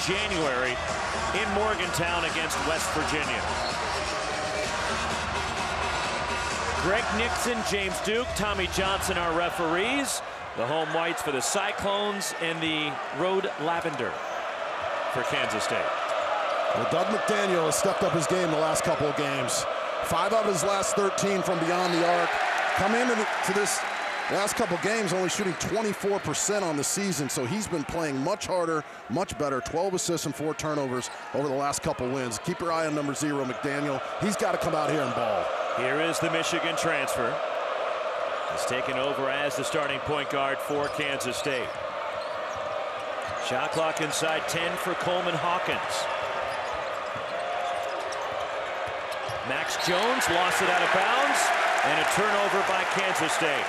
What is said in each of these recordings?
January in Morgantown against West Virginia. Greg Nixon, James Duke, Tommy Johnson are referees. The home whites for the Cyclones and the road lavender for Kansas State. Well, Doug McDaniel has stepped up his game the last couple of games. 5 out of his last 13 from beyond the arc. Come into this last couple of games only shooting 24% on the season, so he's been playing much harder, much better. 12 assists and 4 turnovers over the last couple wins. Keep your eye on number 0, McDaniel. He's got to come out here and ball. Here is the Michigan transfer. He's taken over as the starting point guard for Kansas State. Shot clock inside 10 for Coleman Hawkins. Max Jones lost it out of bounds, and a turnover by Kansas State.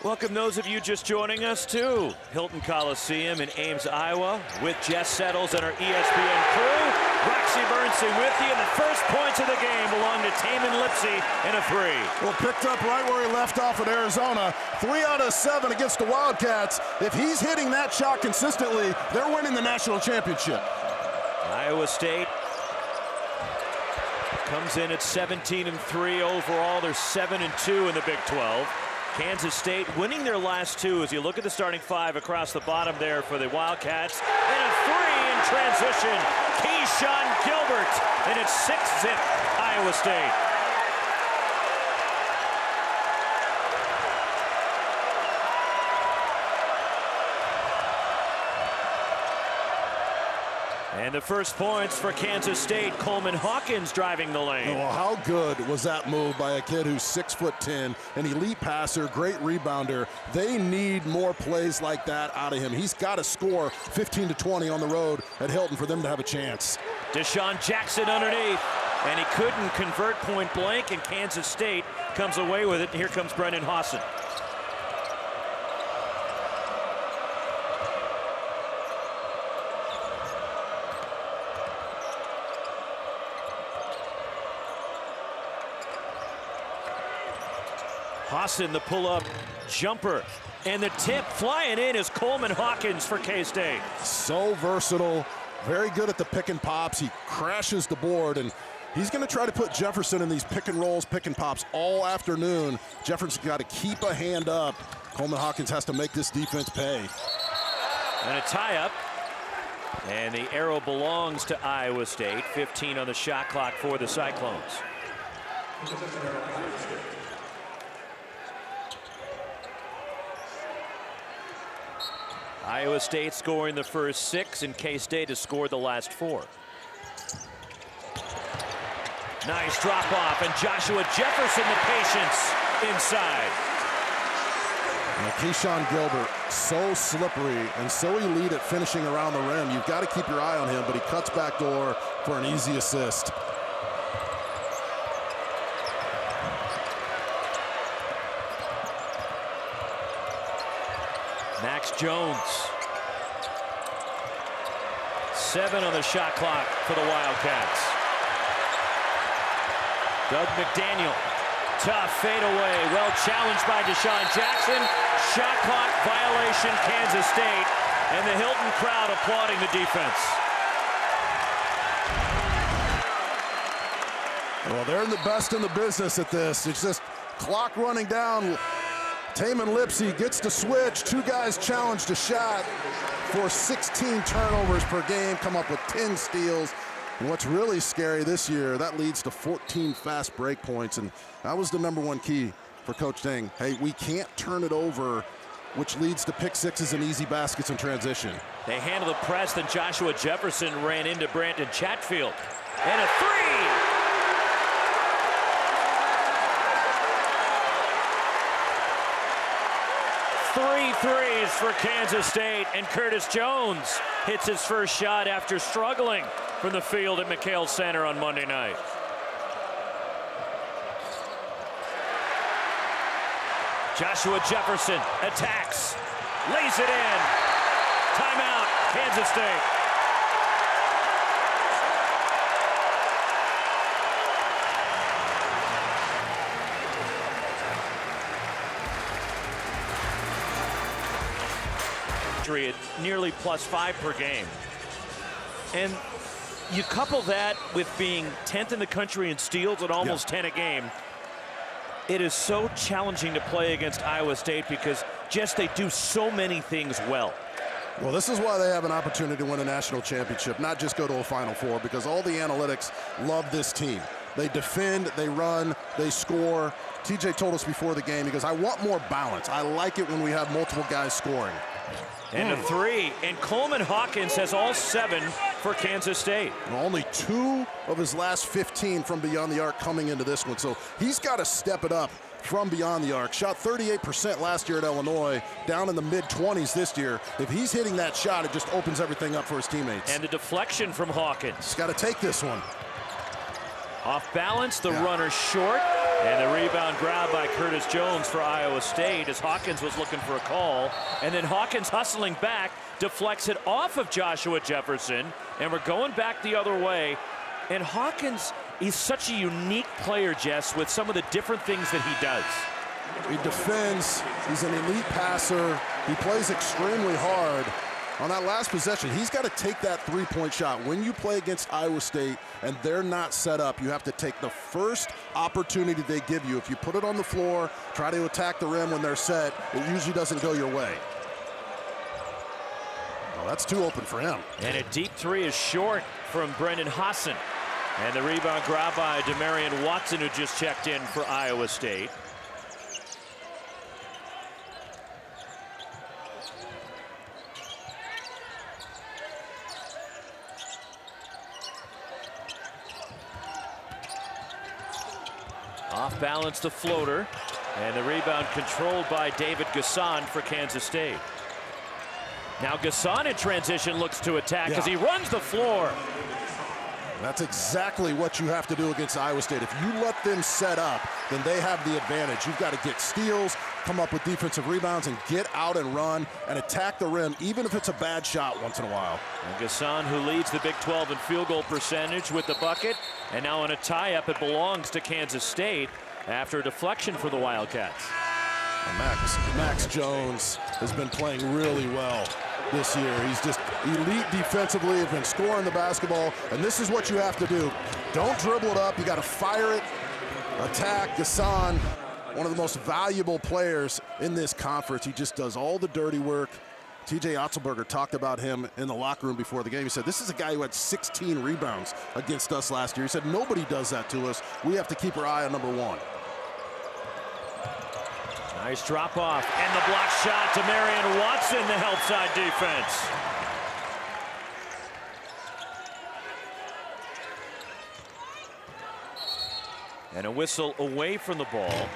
Welcome those of you just joining us to Hilton Coliseum in Ames, Iowa, with Jess Settles and our ESPN crew. Roxy Bernstein with you, and the first points of the game belong to Tamin Lipsey and a 3. Well, picked up right where he left off at Arizona. 3 out of 7 against the Wildcats. If he's hitting that shot consistently, they're winning the national championship. Iowa State comes in at 17-3 overall. They're 7-2 in the Big 12. Kansas State winning their last 2 as you look at the starting 5 across the bottom there for the Wildcats. And a 3 in transition. Keyshawn Gilbert. And it's 6-zip Iowa State. And the first points for Kansas State. Coleman Hawkins driving the lane. Well, how good was that move by a kid who's 6'10", an elite passer, great rebounder. They need more plays like that out of him. He's got to score 15 to 20 on the road at Hilton for them to have a chance. Deshaun Jackson underneath, and he couldn't convert point blank, and Kansas State comes away with it. And here comes Brendan Hawson. Hawson, the pull-up jumper, and the tip flying in is Coleman Hawkins for K-State. So versatile, very good at the pick and pops. He crashes the board, and he's going to try to put Jefferson in these pick and rolls, pick and pops all afternoon. Jefferson's got to keep a hand up. Coleman Hawkins has to make this defense pay. And a tie-up, and the arrow belongs to Iowa State. 15 on the shot clock for the Cyclones. Iowa State scoring the first 6, and K-State has scored the last 4. Nice drop off, and Joshua Jefferson, the patience inside. Now, Keyshawn Gilbert, so slippery and so elite at finishing around the rim. You've got to keep your eye on him, but he cuts back door for an easy assist. Max Jones. 7 on the shot clock for the Wildcats. Doug McDaniel. Tough fadeaway. Well challenged by Deshaun Jackson. Shot clock violation, Kansas State. And the Hilton crowd applauding the defense. Well, they're the best in the business at this. It's just clock running down. Tamin Lipsey gets to switch. 2 guys challenged a shot for 16 turnovers per game, come up with 10 steals. And what's really scary this year, that leads to 14 fast break points, and that was the #1 key for Coach Ding. Hey, we can't turn it over, which leads to pick sixes and easy baskets in transition. They handled the press, then Joshua Jefferson ran into Brandon Chatfield. And a 3! 3 threes for Kansas State, and Curtis Jones hits his first shot after struggling from the field at McHale Center on Monday night. Joshua Jefferson attacks, lays it in. Timeout, Kansas State. country at nearly +5 per game. And you couple that with being 10th in the country in steals at almost 10 a game. It is so challenging to play against Iowa State because just they do so many things well. Well, this is why they have an opportunity to win a national championship, not just go to a Final Four, because all the analytics love this team. They defend, they run, they score. TJ told us before the game, he goes, I want more balance. I like it when we have multiple guys scoring. And a three, and Coleman Hawkins has all 7 for Kansas State. Well, only 2 of his last 15 from beyond the arc coming into this one, so he's got to step it up from beyond the arc. Shot 38% last year at Illinois, down in the mid-20s this year. If he's hitting that shot, it just opens everything up for his teammates. And the deflection from Hawkins. He's got to take this one. Off balance, the runner short, and the rebound grab by Curtis Jones for Iowa State as Hawkins was looking for a call. And then Hawkins hustling back, deflects it off of Joshua Jefferson, and we're going back the other way. And Hawkins, he's such a unique player, Jess, with some of the different things that he does. He defends, he's an elite passer, he plays extremely hard. On that last possession, he's got to take that three-point shot. When you play against Iowa State and they're not set up, you have to take the first opportunity they give you. If you put it on the floor, try to attack the rim when they're set, it usually doesn't go your way. Oh, that's too open for him. And a deep three is short from Brendan Hassan. And the rebound grab by Demarion Watson, who just checked in for Iowa State. Off balance, the floater, and the rebound controlled by David Gasson for Kansas State. Now Gasson in transition looks to attack as he runs the floor. That's exactly what you have to do against Iowa State. If you let them set up, then they have the advantage. You've got to get steals, come up with defensive rebounds, and get out and run and attack the rim, even if it's a bad shot once in a while. And Gasson, who leads the Big 12 in field goal percentage with the bucket, and now in a tie-up, it belongs to Kansas State after a deflection for the Wildcats. And Max Jones has been playing really well this year. He's just elite defensively, has been scoring the basketball, and this is what you have to do. Don't dribble it up, you got to fire it, attack. Gasson, one of the most valuable players in this conference. He just does all the dirty work. TJ Otzelberger talked about him in the locker room before the game. He said, this is a guy who had 16 rebounds against us last year. He said, nobody does that to us. We have to keep our eye on number 1. Nice drop off, and the block shot to Demarion Watson, the help side defense. And a whistle away from the ball,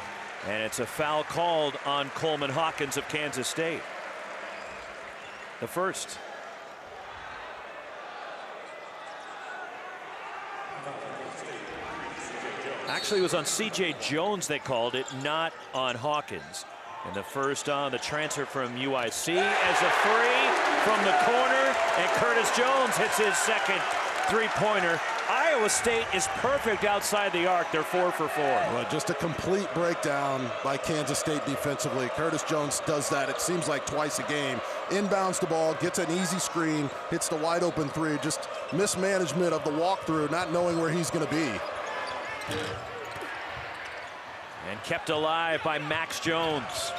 and it's a foul called on Coleman Hawkins of Kansas State. The first. Actually, it was on C.J. Jones they called it, not on Hawkins. And the first on the transfer from UIC as a three from the corner, and Curtis Jones hits his second three-pointer. Iowa State is perfect outside the arc. They're 4 for 4. Well, just a complete breakdown by Kansas State defensively. Curtis Jones does that, it seems like, twice a game. Inbounds the ball, gets an easy screen, hits the wide open three. Just mismanagement of the walkthrough, not knowing where he's going to be. And kept alive by Max Jones.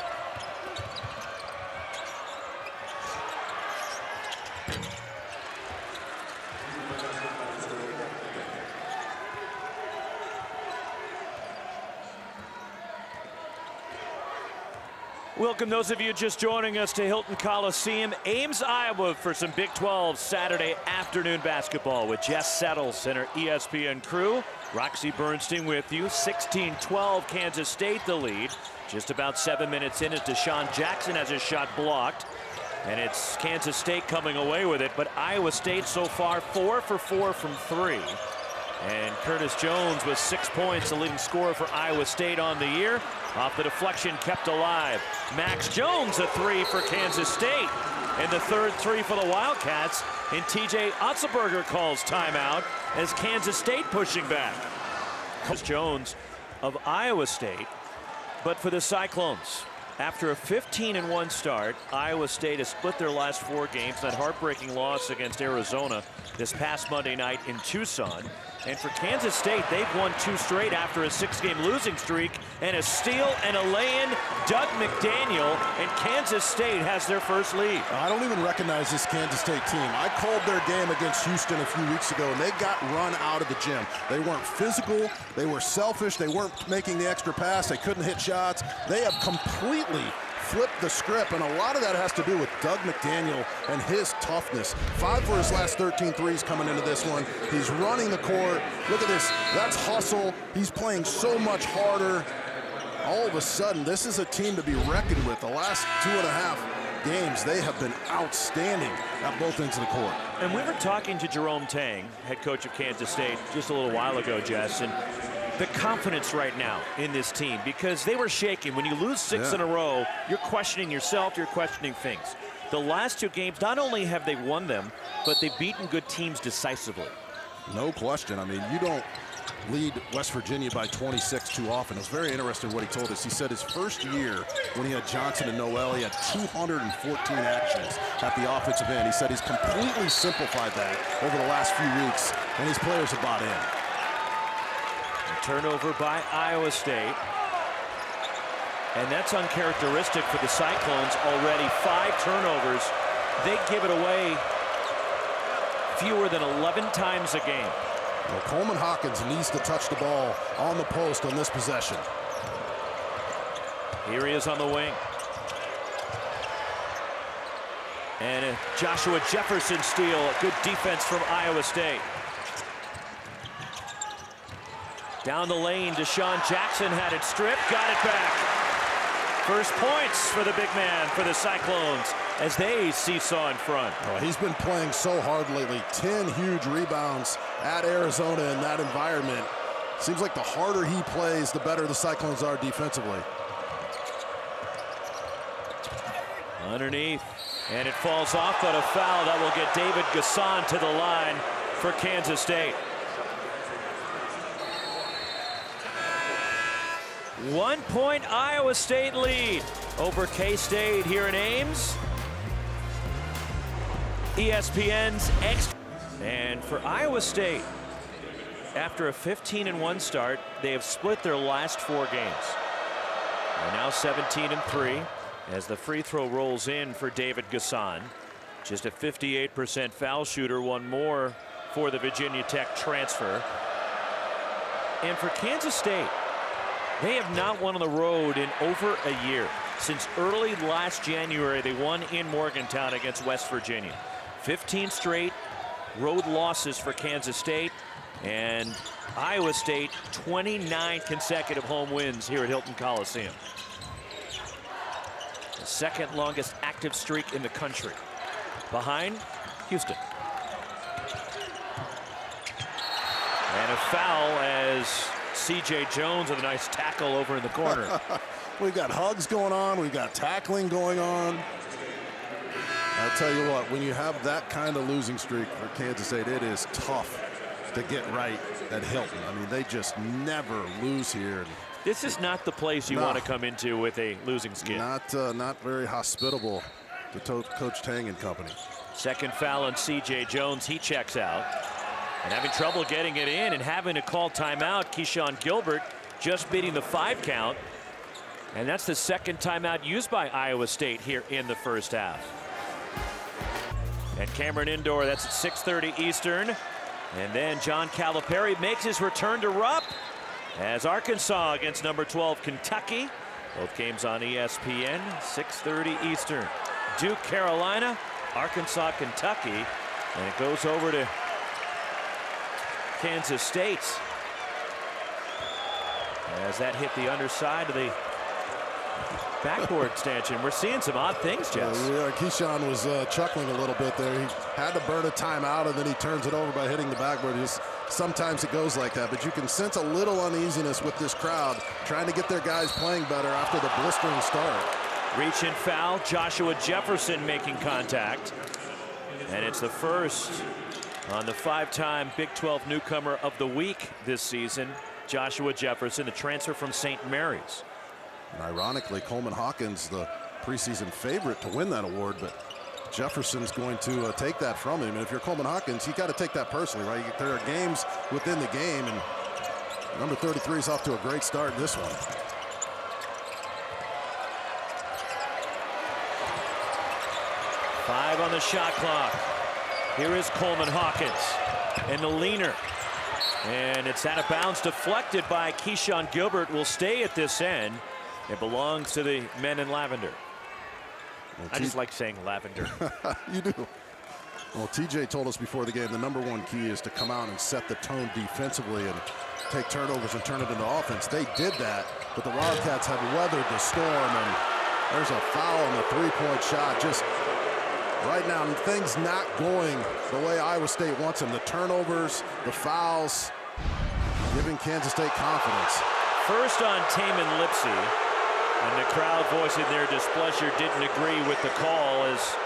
Welcome those of you just joining us to Hilton Coliseum, Ames, Iowa, for some Big 12 Saturday afternoon basketball with Jess Settles and her ESPN crew. Roxy Bernstein with you. 16-12 Kansas State the lead. Just about 7 minutes in as Deshaun Jackson has his shot blocked. And it's Kansas State coming away with it, but Iowa State so far 4 for 4 from 3. And Curtis Jones with 6 points, the leading scorer for Iowa State on the year. Off the deflection, kept alive. Max Jones, a three for Kansas State. And the third three for the Wildcats. And TJ Otzelberger calls timeout as Kansas State pushing back. Curtis Jones of Iowa State, but for the Cyclones. After a 15-1 start, Iowa State has split their last 4 games. That heartbreaking loss against Arizona this past Monday night in Tucson. And for Kansas State, they've won 2 straight after a 6-game losing streak, and a steal and a lay-in. Doug McDaniel, and Kansas State has their first lead. I don't even recognize this Kansas State team. I called their game against Houston a few weeks ago, and they got run out of the gym. They weren't physical. They were selfish. They weren't making the extra pass. They couldn't hit shots. They have completely flipped the script, and a lot of that has to do with Doug McDaniel and his toughness. 5 for his last 13 threes coming into this one. He's running the court. Look at this. That's hustle. He's playing so much harder. All of a sudden, this is a team to be reckoned with. The last 2.5 games, they have been outstanding at both ends of the court. And we were talking to Jerome Tang, head coach of Kansas State, just a little while ago, Jess, and the confidence right now in this team, because they were shaking. When you lose 6 in a row, you're questioning yourself, you're questioning things. The last 2 games, not only have they won them, but they've beaten good teams decisively. No question. I mean, you don't lead West Virginia by 26 too often. It was very interesting what he told us. He said his first year when he had Johnson and Noel, he had 214 actions at the offensive end. He said he's completely simplified that over the last few weeks, and his players have bought in. Turnover by Iowa State. And that's uncharacteristic for the Cyclones. Already 5 turnovers. They give it away fewer than 11 times a game. Well, Coleman Hawkins needs to touch the ball on the post on this possession. Here he is on the wing. And a Joshua Jefferson steal. Good defense from Iowa State. Down the lane, Deshaun Jackson had it stripped, got it back. First points for the big man for the Cyclones as they seesaw in front. Oh, he's been playing so hard lately. 10 huge rebounds at Arizona in that environment. Seems like the harder he plays, the better the Cyclones are defensively. Underneath, and it falls off, but a foul that will get David Gasson to the line for Kansas State. 1-point Iowa State lead over K-State here in Ames. ESPN's Extra. And for Iowa State, after a 15-1 start, they have split their last 4 games. They're now 17-3 as the free throw rolls in for David Gasson. Just a 58% foul shooter, one more for the Virginia Tech transfer. And for Kansas State, they have not won on the road in over a year. Since early last January, they won in Morgantown against West Virginia. 15 straight road losses for Kansas State, and Iowa State 29 consecutive home wins here at Hilton Coliseum. The second longest active streak in the country, behind Houston. And a foul as C.J. Jones with a nice tackle over in the corner. We've got hugs going on. We've got tackling going on. I'll tell you what, when you have that kind of losing streak for Kansas State, it is tough to get right at Hilton. I mean, they just never lose here. This is not the place you want to come into with a losing skid. Not very hospitable to Coach Tang and company. Second foul on C.J. Jones. He checks out. And having trouble getting it in and having to call timeout, Keyshawn Gilbert just beating the 5 count. And that's the second timeout used by Iowa State here in the first half. At Cameron Indoor, that's at 6:30 Eastern. And then John Calipari makes his return to Rupp as Arkansas against number 12 Kentucky. Both games on ESPN, 6:30 Eastern. Duke, Carolina, Arkansas, Kentucky. And it goes over to Kansas State as that hit the underside of the backboard stanchion. We're seeing some odd things, Jess. Yeah, Keyshawn was chuckling a little bit there. He had to burn a timeout, and then he turns it over by hitting the backboard. Sometimes it goes like that, but you can sense a little uneasiness with this crowd trying to get their guys playing better after the blistering start. Reach and foul. Joshua Jefferson making contact. And it's the first on the 5-time Big 12 newcomer of the week this season, Joshua Jefferson, the transfer from St. Mary's. And ironically, Coleman Hawkins, the preseason favorite to win that award, but Jefferson's going to take that from him. And if you're Coleman Hawkins, you got to take that personally, right? There are games within the game, and number 33 is off to a great start in this one. Five on the shot clock. Here is Coleman Hawkins and the leaner. And it's out of bounds, deflected by Keyshawn Gilbert. Will stay at this end. It belongs to the men in lavender. Well, I just like saying lavender. You do. Well, TJ told us before the game the #1 key is to come out and set the tone defensively and take turnovers and turn it into offense. They did that, but the Wildcats have weathered the storm, and there's a foul on the three-point shot. Just right now, things not going the way Iowa State wants them. The turnovers, the fouls, giving Kansas State confidence. First on Taman Lipsey, and the crowd voicing their displeasure, didn't agree with the call. As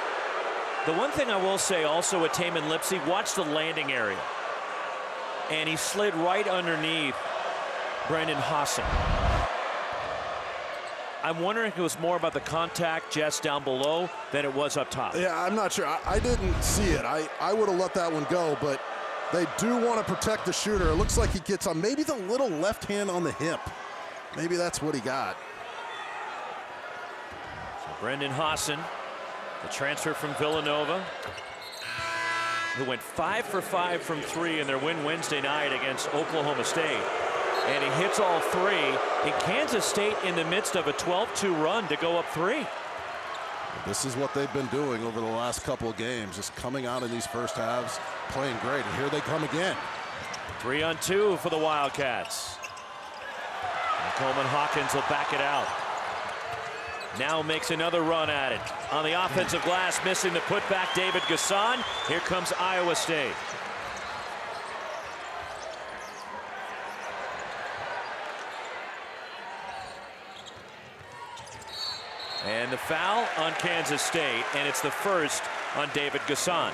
the one thing I will say also with Taman Lipsey, watch the landing area. And he slid right underneath Brendan Hassan. I'm wondering if it was more about the contact just down below than it was up top. Yeah, I'm not sure. I didn't see it. I would have let that one go, but they do want to protect the shooter. It looks like he gets on maybe the little left hand on the hip. Maybe that's what he got. So Brendan Hassan, the transfer from Villanova, who went 5 for 5 from 3 in their win Wednesday night against Oklahoma State. And he hits all 3 in Kansas State in the midst of a 12-2 run to go up 3. This is what they've been doing over the last couple of games, just coming out in these first halves, playing great, and here they come again. 3 on 2 for the Wildcats. And Coleman Hawkins will back it out. Now makes another run at it. On the offensive glass, missing the putback, David Gasson. Here comes Iowa State. And the foul on Kansas State, and it's the first on David Gasson.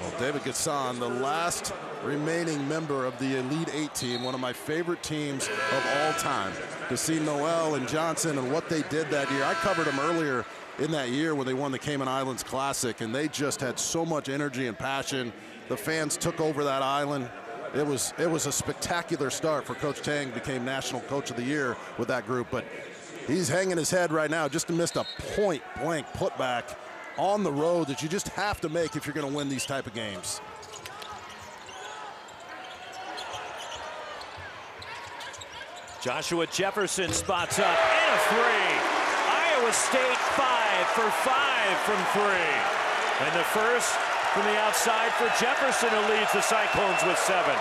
Well, David Gasson, the last remaining member of the Elite 8 team, one of my favorite teams of all time. To see Noel and Johnson and what they did that year. I covered them earlier in that year when they won the Cayman Islands Classic, and they just had so much energy and passion. The fans took over that island. It was a spectacular start for Coach Tang, became National Coach of the Year with that group, but he's hanging his head right now. Just missed a point-blank putback on the road that you just have to make if you're going to win these type of games. Joshua Jefferson spots up and a 3. Iowa State 5 for 5 from 3. And the first from the outside for Jefferson, who leads the Cyclones with 7.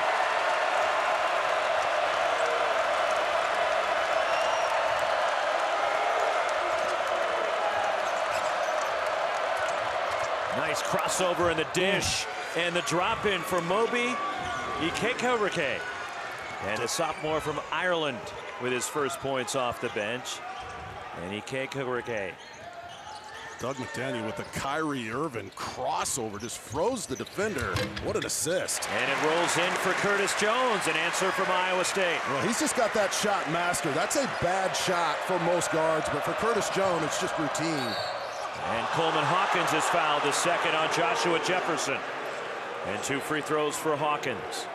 Nice crossover in the dish, and the drop in for Moby Ikekawike. And a sophomore from Ireland with his first points off the bench. And Ikekawike. Doug McDaniel with the Kyrie Irving crossover, just froze the defender. What an assist. And it rolls in for Curtis Jones, an answer from Iowa State. Well, he's just got that shot master. That's a bad shot for most guards, but for Curtis Jones, it's just routine. And Coleman Hawkins is fouled, the second on Joshua Jefferson. And 2 free throws for Hawkins.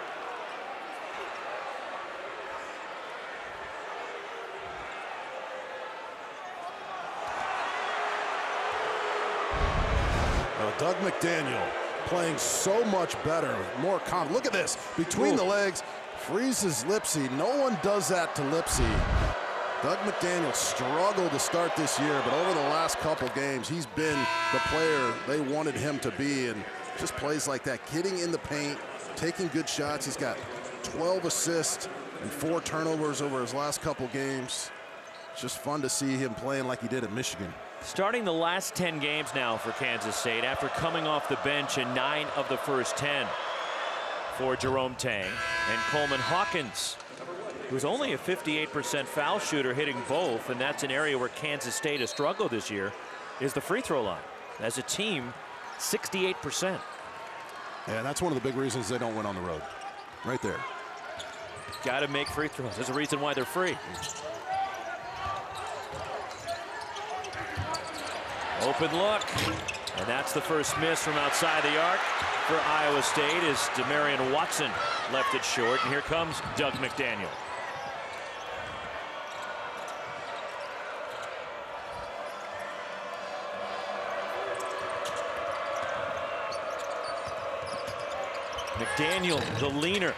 Doug McDaniel playing so much better, more calm. Look at this, between the legs, freezes Lipsey. No one does that to Lipsey. Doug McDaniel struggled to start this year, but over the last couple games, he's been the player they wanted him to be, and just plays like that, getting in the paint, taking good shots. He's got 12 assists and 4 turnovers over his last couple games. It's just fun to see him playing like he did at Michigan. Starting the last 10 games now for Kansas State after coming off the bench in 9 of the first 10 for Jerome Tang. And Coleman Hawkins, who's only a 58% foul shooter, hitting both, and that's an area where Kansas State has struggled this year, is the free throw line. As a team, 68%. Yeah, that's one of the big reasons they don't win on the road. Right there. Got to make free throws. There's a reason why they're free. Open look. And that's the first miss from outside the arc for Iowa State as Demarion Watson left it short. And here comes Doug McDaniel. McDaniel, the leaner.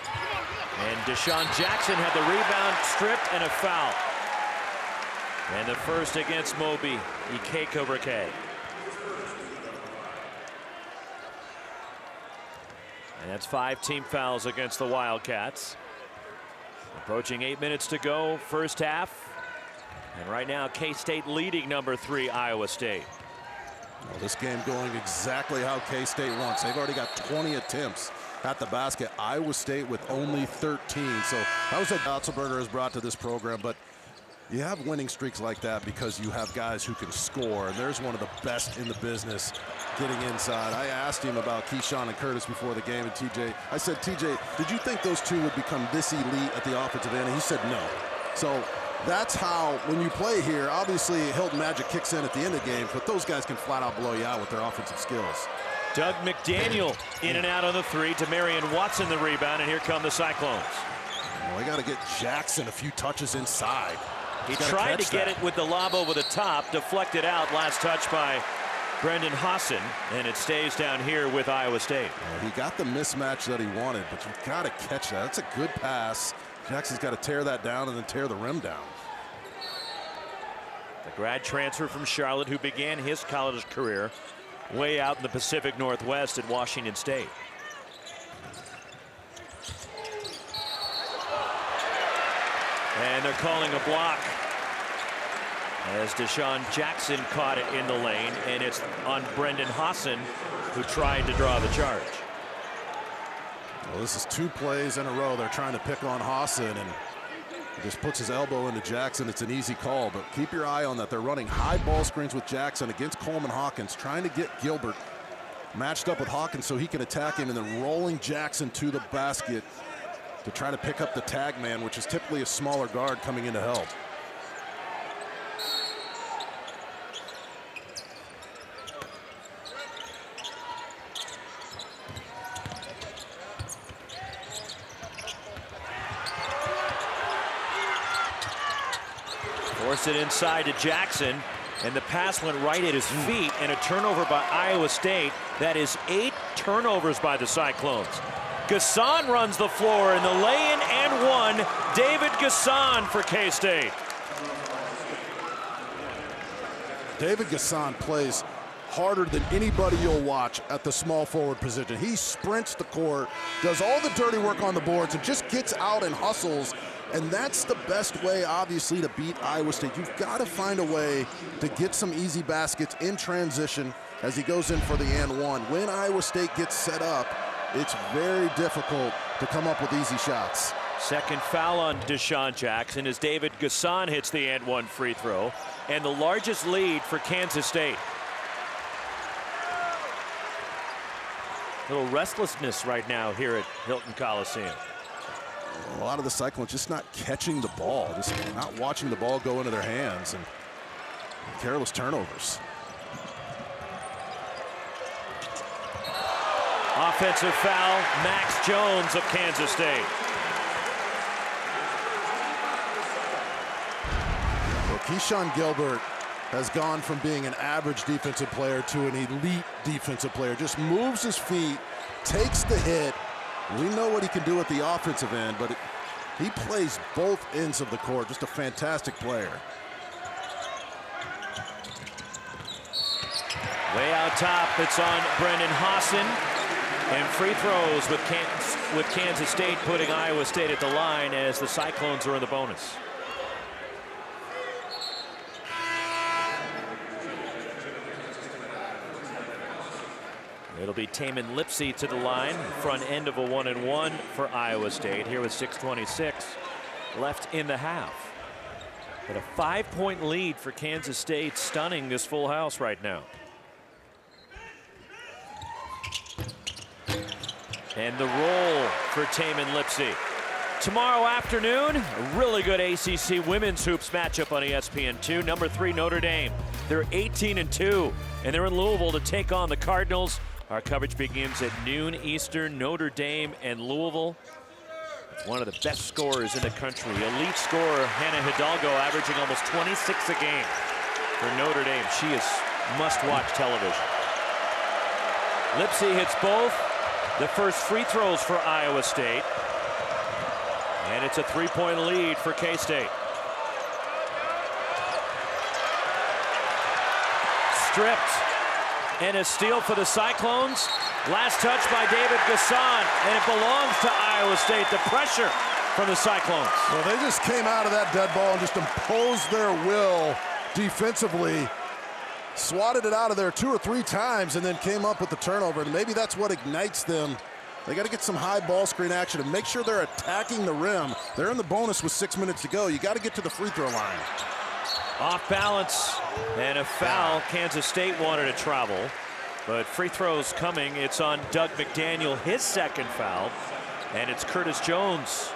And Deshaun Jackson had the rebound stripped and a foul. And the first against Moby, Ikeka Rike. And that's 5 team fouls against the Wildcats. Approaching 8 minutes to go, first half. And right now, K-State leading number 3, Iowa State. Well, this game going exactly how K-State wants. They've already got 20 attempts at the basket. Iowa State with only 13. So that was a Otzelberger has brought to this program. But you have winning streaks like that because you have guys who can score. And there's one of the best in the business getting inside. I asked him about Keyshawn and Curtis before the game, and TJ, I said, TJ, did you think those two would become this elite at the offensive end? And he said no. So that's how, when you play here, obviously Hilton Magic kicks in at the end of the game, but those guys can flat out blow you out with their offensive skills. Doug McDaniel in and out on the 3. Demarion Watson the rebound, and here come the Cyclones. Well, they got to get Jackson a few touches inside. He tried to get it with the lob over the top, deflected out, last touch by Brendan Hassan, and it stays down here with Iowa State. Well, he got the mismatch that he wanted, but you've got to catch that. That's a good pass. Jackson's got to tear that down and then tear the rim down. The grad transfer from Charlotte who began his college career way out in the Pacific Northwest at Washington State. And they're calling a block as Deshaun Jackson caught it in the lane, and it's on Brendan Hassan, who tried to draw the charge. Well, this is 2 plays in a row. They're trying to pick on Hassan, and he just puts his elbow into Jackson. It's an easy call, but keep your eye on that. They're running high ball screens with Jackson against Coleman Hawkins, trying to get Gilbert matched up with Hawkins so he can attack him, and then rolling Jackson to the basket to try to pick up the tag man, which is typically a smaller guard coming in to help. Forced it inside to Jackson, and the pass went right at his feet, and a turnover by Iowa State. That is 8 turnovers by the Cyclones. Gasson runs the floor in the lay-in and one. David Gasson for K-State. David Gasson plays harder than anybody you'll watch at the small forward position. He sprints the court, does all the dirty work on the boards, and just gets out and hustles. And that's the best way, obviously, to beat Iowa State. You've got to find a way to get some easy baskets in transition as he goes in for the and one. When Iowa State gets set up, it's very difficult to come up with easy shots. Second foul on Deshaun Jackson as David Gasson hits the and one free throw, and the largest lead for Kansas State. A little restlessness right now here at Hilton Coliseum. A lot of the Cyclones just not catching the ball, just not watching the ball go into their hands, and careless turnovers. Offensive foul, Max Jones of Kansas State. Well, Keyshawn Gilbert has gone from being an average defensive player to an elite defensive player. Just moves his feet, takes the hit. We know what he can do at the offensive end, but he plays both ends of the court. Just a fantastic player. Way out top, it's on Brendan Hassan. And free throws with Kansas State putting Iowa State at the line as the Cyclones are in the bonus. It'll be Taman Lipsey to the line, front end of a 1-and-1 for Iowa State here with 6:26 left in the half. But a 5-point lead for Kansas State, stunning this full house right now. And the roll for Taman Lipsey. Tomorrow afternoon, a really good ACC women's hoops matchup on ESPN2. Number 3 Notre Dame. They're 18-2, and they're in Louisville to take on the Cardinals. Our coverage begins at noon Eastern. Notre Dame and Louisville. One of the best scorers in the country. Elite scorer Hannah Hidalgo averaging almost 26 a game for Notre Dame. She is must-watch television. Lipsey hits both. The first free throws for Iowa State. And it's a 3-point lead for K-State. Stripped. And a steal for the Cyclones. Last touch by David Gasson, and it belongs to Iowa State. The pressure from the Cyclones. Well, they just came out of that dead ball and just imposed their will defensively. Swatted it out of there 2 or 3 times and then came up with the turnover. And maybe that's what ignites them. They got to get some high ball screen action and make sure they're attacking the rim. They're in the bonus with 6 minutes to go. You got to get to the free throw line. Off balance and a foul. Kansas State wanted to travel, but free throws coming. It's on Doug McDaniel, his second foul, and it's Curtis Jones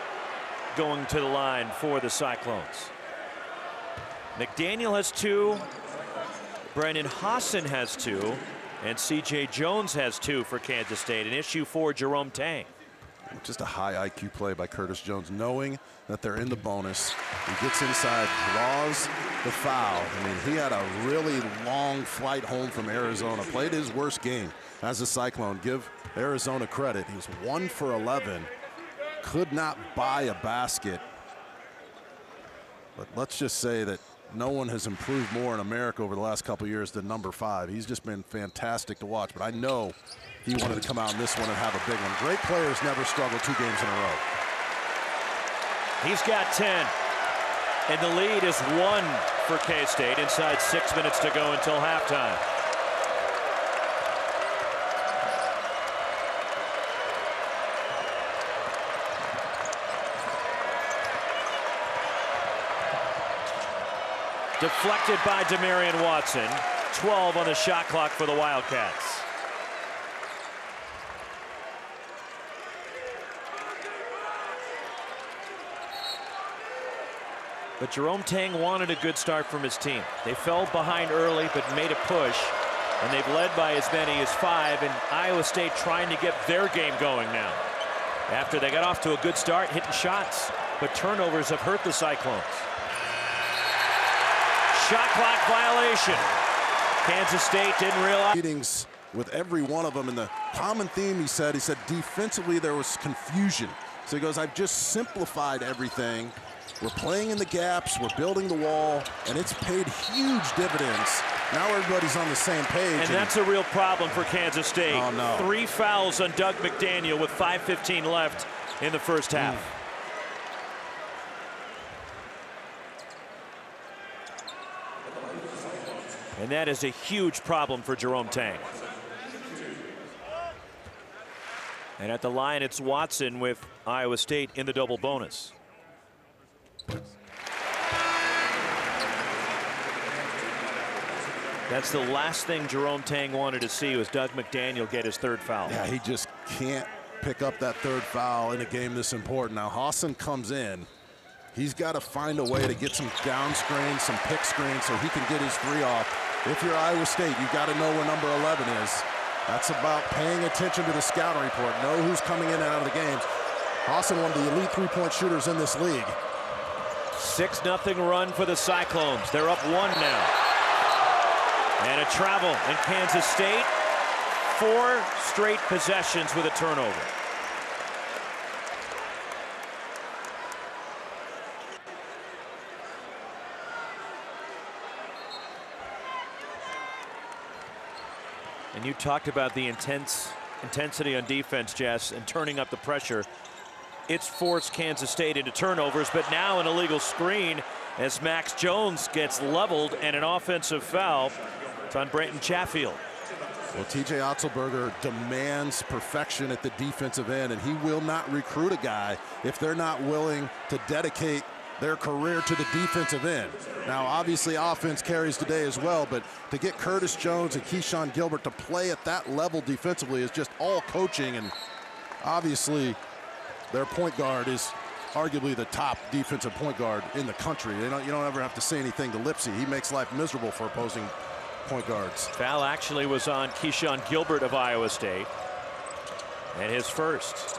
going to the line for the Cyclones. McDaniel has 2, Brennan Hassan has 2, and C.J. Jones has 2 for Kansas State. An issue for Jerome Tang. Just a high IQ play by Curtis Jones, knowing that they're in the bonus. He gets inside, draws the foul. I mean, he had a really long flight home from Arizona. Played his worst game as a Cyclone. Give Arizona credit. He was 1 for 11. Could not buy a basket. But let's just say that no one has improved more in America over the last couple years than number 5. He's just been fantastic to watch. But I know he wanted to come out in this one and have a big one. Great players never struggle 2 games in a row. He's got 10. And the lead is 1 for K-State inside 6 minutes to go until halftime. Deflected by Demarion Watson. 12 on the shot clock for the Wildcats. But Jerome Tang wanted a good start from his team. They fell behind early but made a push, and they've led by as many as 5, and Iowa State trying to get their game going now. After they got off to a good start hitting shots, but turnovers have hurt the Cyclones. Shot clock violation. Kansas State didn't realize. Meetings with every one of them, and the common theme he said defensively there was confusion. So he goes, I've just simplified everything. We're playing in the gaps, we're building the wall, and it's paid huge dividends. Now everybody's on the same page. And that's a real problem for Kansas State. Oh, no. 3 fouls on Doug McDaniel with 5:15 left in the first half. And that is a huge problem for Jerome Tang. And at the line, it's Watson with Iowa State in the double bonus. That's the last thing Jerome Tang wanted to see was Doug McDaniel get his 3rd foul. Yeah, he just can't pick up that 3rd foul in a game this important. Now Hassan comes in. He's got to find a way to get some down screens, some pick screens so he can get his 3 off. If you're Iowa State, you've got to know where number 11 is. That's about paying attention to the scouting report. Know who's coming in and out of the games. Hassan, one of the elite 3-point shooters in this league. 6-0 run for the Cyclones. They're up 1 now. And a travel in Kansas State. 4 straight possessions with a turnover. And you talked about the intensity on defense, Jess, and turning up the pressure. It's forced Kansas State into turnovers, but now an illegal screen as Max Jones gets leveled and an offensive foul. It's on Brenton Chatfield. Well, TJ Otzelberger demands perfection at the defensive end, and he will not recruit a guy if they're not willing to dedicate their career to the defensive end. Now, obviously, offense carries today as well, but to get Curtis Jones and Keyshawn Gilbert to play at that level defensively is just all coaching, and obviously their point guard is arguably the top defensive point guard in the country. You don't ever have to say anything to Lipsey. He makes life miserable for opposing point guards. Foul actually was on Keyshawn Gilbert of Iowa State, and his first.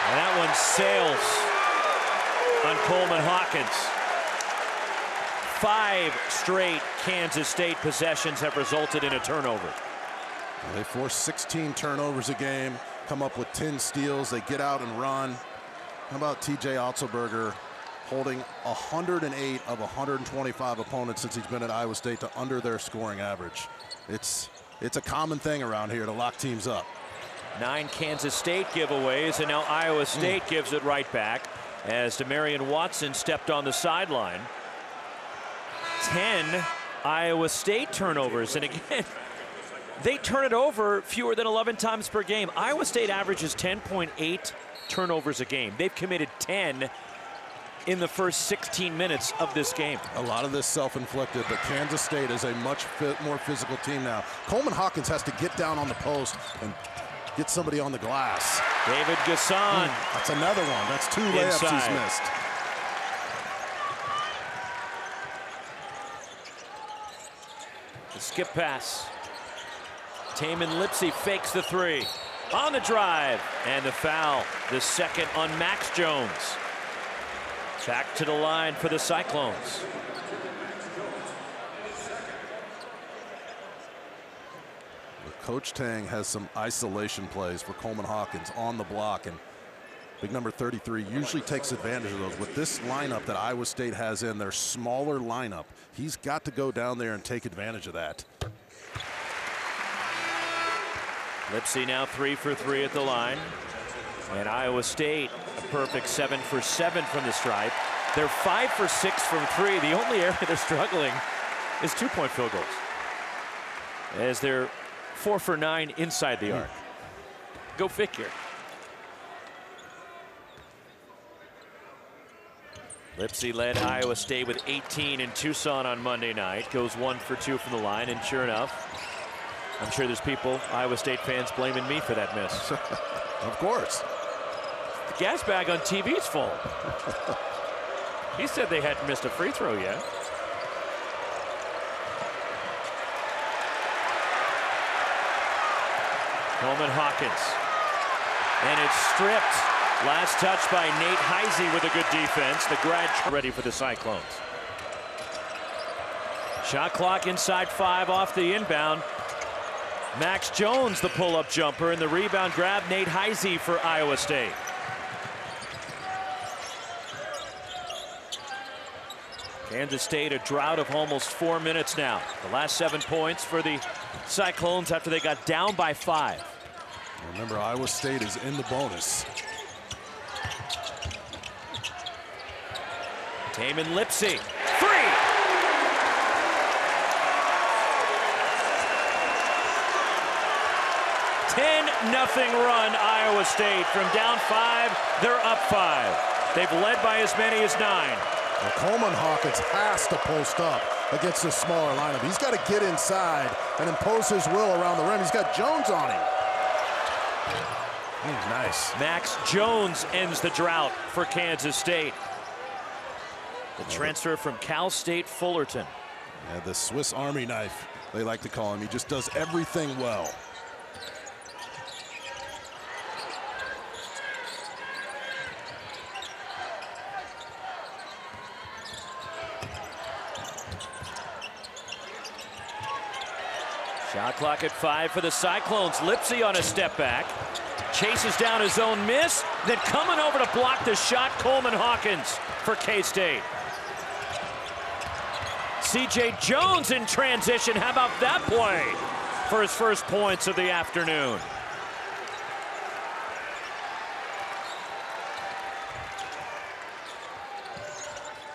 And that one sails on Coleman Hawkins. 5 straight Kansas State possessions have resulted in a turnover. They force 16 turnovers a game, come up with 10 steals. They get out and run. How about TJ Otzelberger holding 108 of 125 opponents since he's been at Iowa State to under their scoring average. It's a common thing around here to lock teams up. 9 Kansas State giveaways, and now Iowa State gives it right back as Demarion Watson stepped on the sideline. 10 Iowa State turnovers, and again, they turn it over fewer than 11 times per game. Iowa State averages 10.8 turnovers a game. They've committed 10 in the first 16 minutes of this game. A lot of this self-inflicted, but Kansas State is a much more physical team now. Coleman Hawkins has to get down on the post and get somebody on the glass. David Gasson. That's another one. That's 2 layups he's missed. The skip pass. Tamin Lipsey fakes the 3. On the drive, and the foul. The second on Max Jones. Back to the line for the Cyclones. Coach Tang has some isolation plays for Coleman Hawkins on the block, and big number 33 usually takes advantage of those. With this lineup that Iowa State has in their smaller lineup, he's got to go down there and take advantage of that. Lipsey now 3 for 3 at the line. And Iowa State a perfect 7 for 7 from the stripe. They're 5 for 6 from 3. The only area they're struggling is 2-point field goals, as they're 4 for 9 inside the arc. Go figure. Lipsey led Iowa State with 18 in Tucson on Monday night. Goes 1 for 2 from the line, and sure enough, I'm sure there's people, Iowa State fans, blaming me for that miss. Of course. The gas bag on TV's fault. He said they hadn't missed a free throw yet. Coleman Hawkins. And it's stripped. Last touch by Nate Heisey with a good defense. The grad ready for the Cyclones. Shot clock inside 5 off the inbound. Max Jones, the pull-up jumper, and the rebound grab, Nate Heisey for Iowa State. Kansas State a drought of almost 4 minutes now. The last 7 points for the Cyclones after they got down by 5. Remember, Iowa State is in the bonus. Tamin Lipsey, 3! Nothing run, Iowa State. From down 5, they're up 5. They've led by as many as 9. Well, Coleman Hawkins has to post up against this smaller lineup. He's got to get inside and impose his will around the rim. He's got Jones on him. Nice. Max Jones ends the drought for Kansas State. The transfer from Cal State Fullerton. Yeah, the Swiss Army knife, they like to call him. He just does everything well. Shot clock at 5 for the Cyclones. Lipsey on a step back. Chases down his own miss. Then coming over to block the shot, Coleman Hawkins for K-State. C.J. Jones in transition. How about that play for his first points of the afternoon?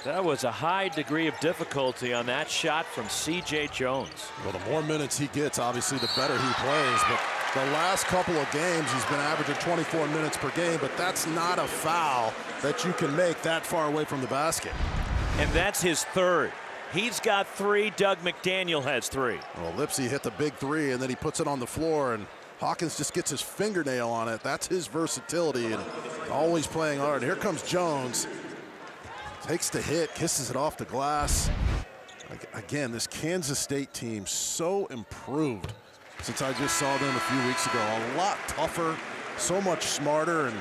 That was a high degree of difficulty on that shot from C.J. Jones. Well, the more minutes he gets, obviously, the better he plays. But the last couple of games, he's been averaging 24 minutes per game. But that's not a foul that you can make that far away from the basket. And that's his 3rd. He's got 3. Doug McDaniel has 3. Well, Lipsey hit the big 3, and then he puts it on the floor. And Hawkins just gets his fingernail on it. That's his versatility and always playing hard. Here comes Jones. Takes the hit, kisses it off the glass. Again, this Kansas State team so improved since I just saw them a few weeks ago. A lot tougher, so much smarter, and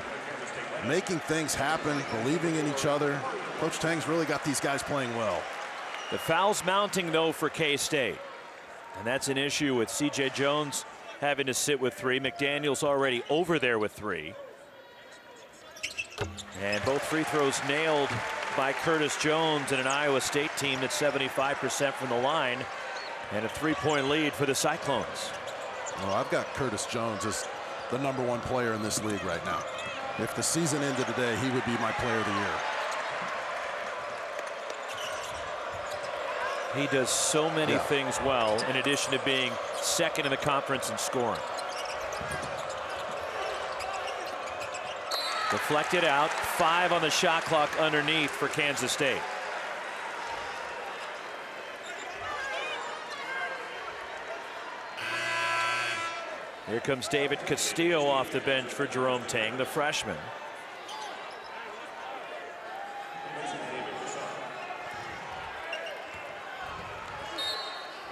making things happen, believing in each other. Coach Tang's really got these guys playing well. The foul's mounting, though, for K-State. And that's an issue with C.J. Jones having to sit with 3. McDaniel's already over there with 3. And both free throws nailed by Curtis Jones in an Iowa State team that's 75% from the line, and a 3-point lead for the Cyclones. Well, I've got Curtis Jones as the #1 player in this league right now. If the season ended today, he would be my player of the year. He does so many things well, in addition to being second in the conference in scoring. Deflected out, 5 on the shot clock underneath for Kansas State. Here comes David Castillo off the bench for Jerome Tang, the freshman.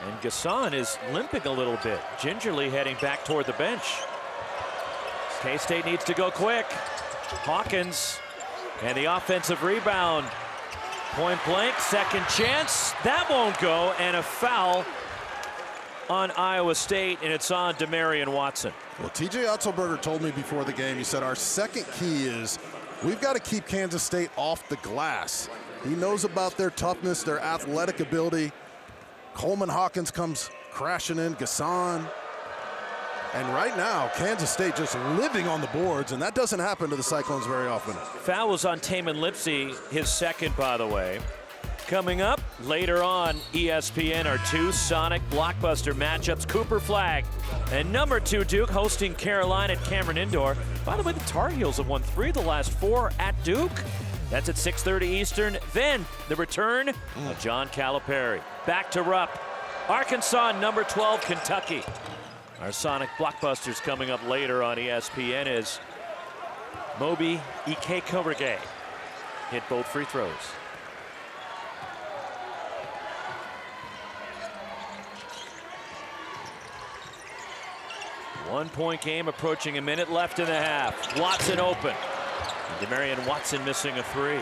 And Gasson is limping a little bit, gingerly heading back toward the bench. K-State needs to go quick. Hawkins and the offensive rebound. Point blank, second chance. That won't go, and a foul on Iowa State, and it's on Demarion Watson. Well, TJ Otzelberger told me before the game, he said our second key is we've got to keep Kansas State off the glass. He knows about their toughness, their athletic ability. Coleman Hawkins comes crashing in, Gasson. And right now, Kansas State just living on the boards, and that doesn't happen to the Cyclones very often. Foul was on Taman Lipsey, his second, by the way. Coming up later on ESPN are 2 Sonic blockbuster matchups. Cooper Flagg and #2 Duke hosting Carolina at Cameron Indoor. By the way, the Tar Heels have won 3 of the last 4 at Duke. That's at 6:30 Eastern. Then the return of John Calipari. Back to Rupp. Arkansas, #12 Kentucky. Our Sonic blockbusters coming up later on ESPN is Moby Ike-Korige hit both free throws. One-point game approaching a minute left in the half. Watson open. And Demarion Watson missing a 3.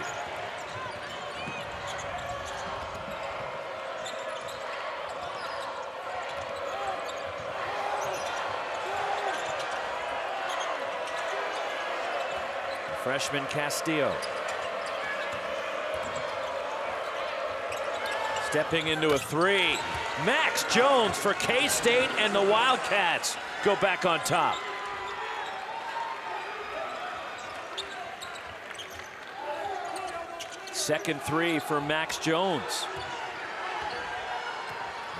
Freshman Castillo. Stepping into a 3. Max Jones for K-State, and the Wildcats go back on top. Second 3 for Max Jones.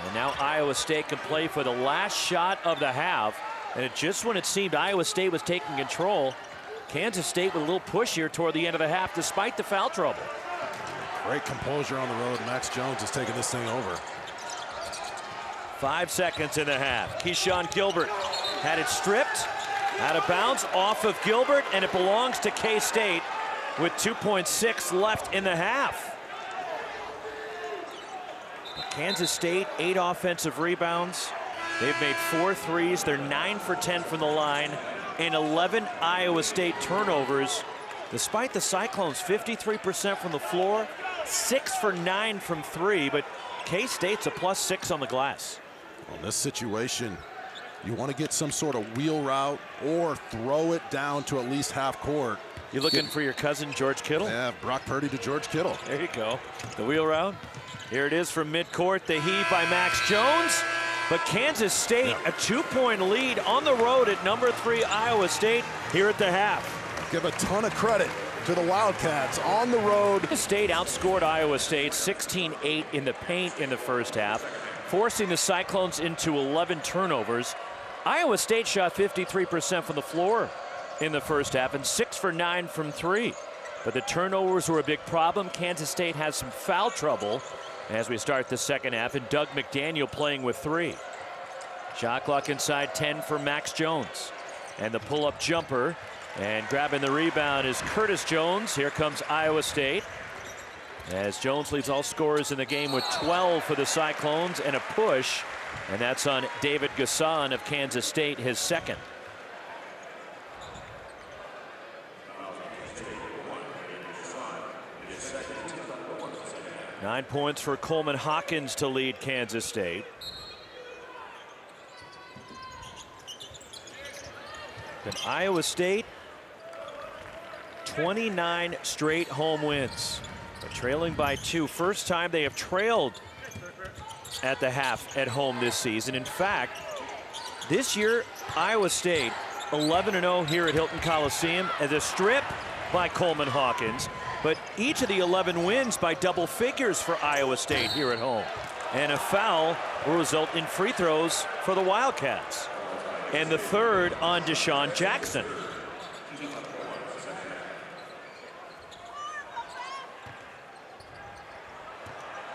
And now Iowa State can play for the last shot of the half. And just when it seemed Iowa State was taking control, Kansas State with a little push here toward the end of the half despite the foul trouble. Great composure on the road. Max Jones is taking this thing over. 5 seconds in the half. Keyshawn Gilbert had it stripped, out of bounds, off of Gilbert, and it belongs to K-State with 2.6 left in the half. Kansas State, 8 offensive rebounds. They've made 4 threes. They're 9 for 10 from the line, and 11 Iowa State turnovers. Despite the Cyclones, 53% from the floor, 6 for 9 from 3, but K-State's a +6 on the glass. Well, in this situation, you want to get some sort of wheel route or throw it down to at least half court. You looking for your cousin, George Kittle? Yeah, Brock Purdy to George Kittle. There you go. The wheel route. Here it is from midcourt. The heave by Max Jones. But Kansas State, a 2-point lead on the road at #3 Iowa State here at the half. Give a ton of credit to the Wildcats on the road. Kansas State outscored Iowa State 16-8 in the paint in the first half, forcing the Cyclones into 11 turnovers. Iowa State shot 53% from the floor in the first half and 6 for 9 from 3. But the turnovers were a big problem. Kansas State has some foul trouble as we start the second half, and Doug McDaniel playing with 3. Shot clock inside 10 for Max Jones. And the pull-up jumper. And grabbing the rebound is Curtis Jones. Here comes Iowa State, as Jones leads all scorers in the game with 12 for the Cyclones and a push. And that's on David Gasson of Kansas State, his second. Nine points for Coleman Hawkins to lead Kansas State. Then Iowa State, 29 straight home wins. They're trailing by 2. First time they have trailed at the half at home this season. In fact, this year, Iowa State 11-0 here at Hilton Coliseum as a strip by Coleman Hawkins. But each of the 11 wins by double figures for Iowa State here at home. And a foul will result in free throws for the Wildcats. And the third on Deshaun Jackson.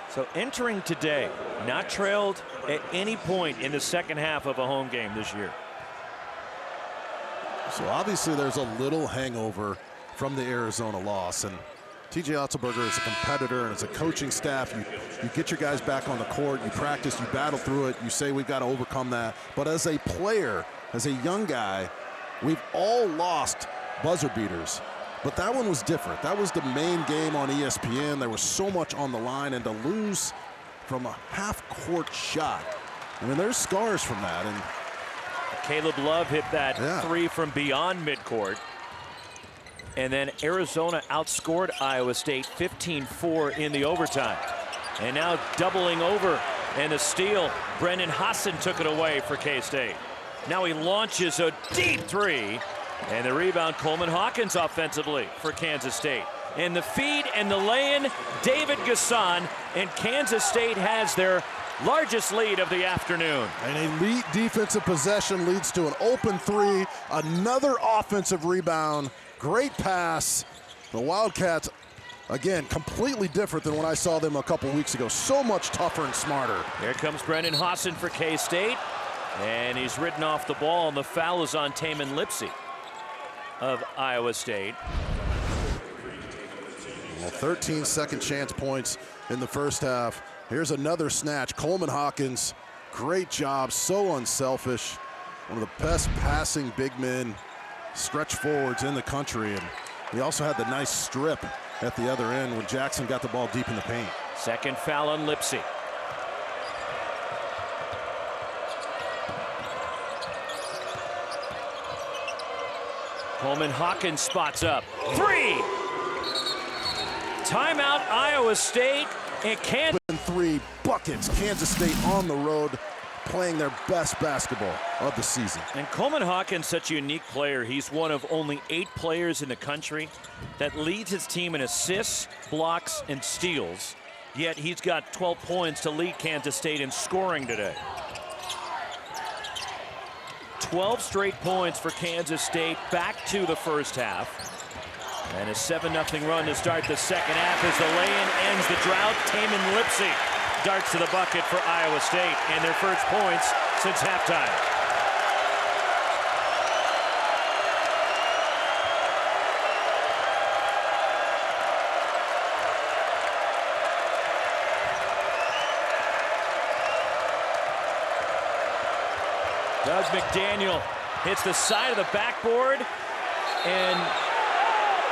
So entering today, not trailed at any point in the second half of a home game this year. So obviously there's a little hangover from the Arizona loss, and TJ Otzelberger is a competitor, and as a coaching staff, you get your guys back on the court, you practice, you battle through it, you say we've got to overcome that. But as a player, as a young guy, we've all lost buzzer beaters. But that one was different. That was the main game on ESPN. There was so much on the line, and to lose from a half-court shot, I mean, there's scars from that. And Caleb Love hit that three from beyond midcourt. And then Arizona outscored Iowa State 15-4 in the overtime. And now doubling over, and a steal. Brendan Hassan took it away for K-State. Now he launches a deep three. And the rebound, Coleman Hawkins offensively for Kansas State. And the feed and the lay-in, David Gasson, and Kansas State has their largest lead of the afternoon. An elite defensive possession leads to an open three, another offensive rebound, great pass. The Wildcats, again, completely different than when I saw them a couple weeks ago. So much tougher and smarter. Here comes Brendan Hassan for K-State, and he's ridden off the ball, and the foul is on Tamin Lipsey of Iowa State. Well, 13 second chance points in the first half. Here's another snatch. Coleman Hawkins, great job, so unselfish. One of the best passing big men, stretch forwards in the country. And he also had the nice strip at the other end when Jackson got the ball deep in the paint. Second foul on Lipsey. Coleman Hawkins spots up. Three! Timeout, Iowa State, and Kansas. Three buckets. Kansas State on the road, playing their best basketball of the season. And Coleman Hawkins, such a unique player. He's one of only 8 players in the country that leads his team in assists, blocks, and steals. Yet he's got 12 points to lead Kansas State in scoring today. 12 straight points for Kansas State, back to the first half. And a 7-0 run to start the second half as the lay-in ends the drought. Tamin Lipsey darts to the bucket for Iowa State, and their first points since halftime. Doug McDaniel hits the side of the backboard, and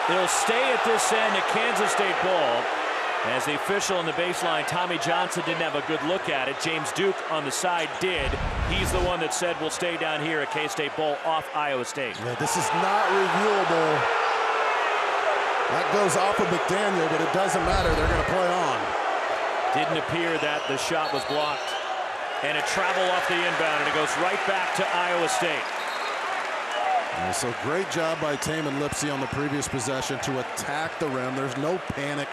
it'll stay at this end, a Kansas State ball. As the official on the baseline, Tommy Johnson, didn't have a good look at it. James Duke on the side did. He's the one that said we'll stay down here, a K-State ball off Iowa State. Yeah, this is not reviewable. That goes off of McDaniel, but it doesn't matter. They're going to play on. Didn't appear that the shot was blocked. And a travel off the inbound, and it goes right back to Iowa State. And so great job by Tamin Lipsey on the previous possession to attack the rim. There's no panic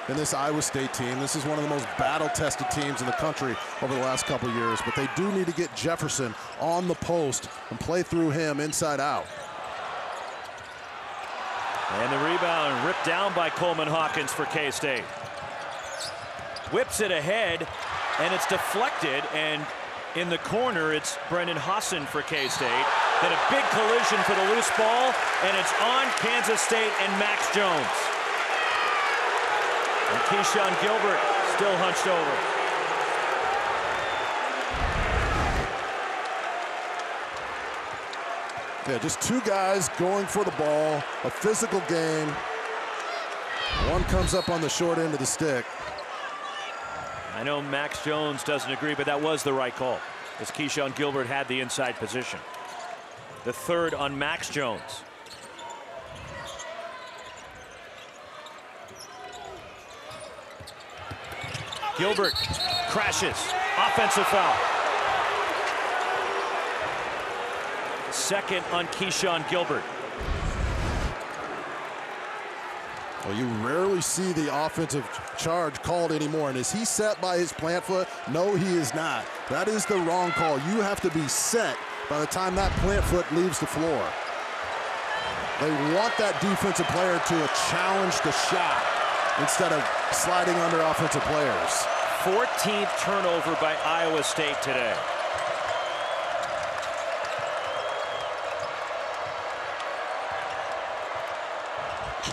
in this Iowa State team. This is one of the most battle-tested teams in the country over the last couple years, but they do need to get Jefferson on the post and play through him inside out. And the rebound ripped down by Coleman Hawkins for K-State. Whips it ahead, and it's deflected, and In the corner, it's Brendan Hassan for K-State. Then a big collision for the loose ball, and it's on Kansas State and Max Jones. And Keyshawn Gilbert still hunched over. Yeah, just two guys going for the ball, a physical game. One comes up on the short end of the stick. I know Max Jones doesn't agree, but that was the right call, as Keyshawn Gilbert had the inside position. The third on Max Jones. Gilbert crashes. Offensive foul. Second on Keyshawn Gilbert. Well, you rarely see the offensive charge called anymore. And is he set by his plant foot? No, he is not. That is the wrong call. You have to be set by the time that plant foot leaves the floor. They want that defensive player to challenge the shot instead of sliding under offensive players. 14th turnover by Iowa State today.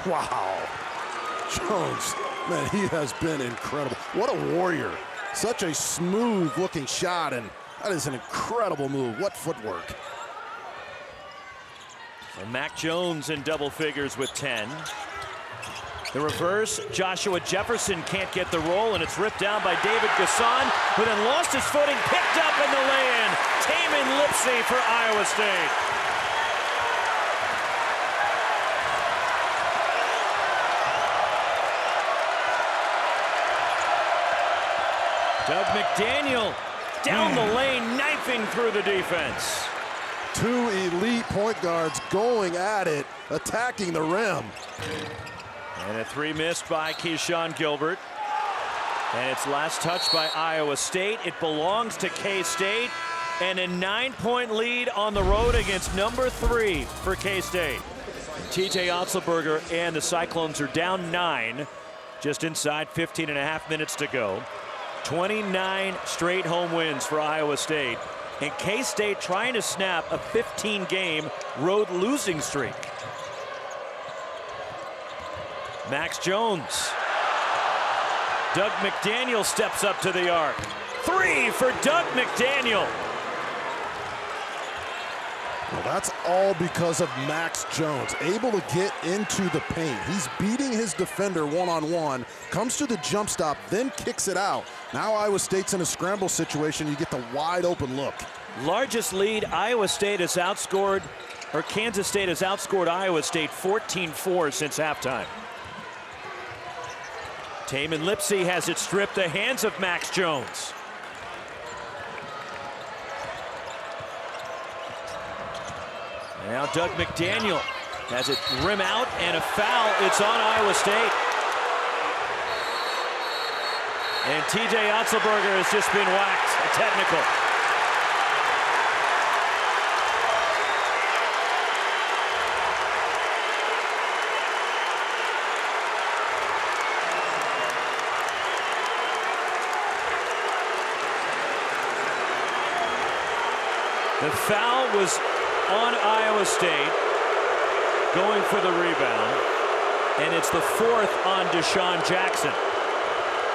Wow. Jones, man, he has been incredible. What a warrior. Such a smooth looking shot, and that is an incredible move. What footwork. So Mac Jones in double figures with 10. The reverse, Joshua Jefferson can't get the roll, and it's ripped down by David Gasson, who then lost his footing, picked up in the lay-in. Tamin Lipsey for Iowa State. Doug McDaniel down the lane, knifing through the defense. Two elite point guards going at it, attacking the rim. And a three missed by Keyshawn Gilbert. And it's last touch by Iowa State. It belongs to K-State. And a 9-point lead on the road against number 3 for K-State. TJ Otzelberger and the Cyclones are down 9. Just inside 15 and a half minutes to go. 29 straight home wins for Iowa State. And K-State trying to snap a 15-game road losing streak. Max Jones. Doug McDaniel steps up to the arc. 3 for Doug McDaniel. Well, that's all because of Max Jones, able to get into the paint. He's beating his defender one-on-one, comes to the jump stop, then kicks it out. Now Iowa State's in a scramble situation. You get the wide open look. Largest lead Iowa State has outscored, or Kansas State has outscored Iowa State 14-4 since halftime. Tamin Lipsey has it stripped the hands of Max Jones. Now Doug McDaniel has it rim out and a foul. It's on Iowa State. And TJ Otzelberger has just been whacked, a technical. The foul was on Iowa State, going for the rebound, and it's the 4th on Deshaun Jackson.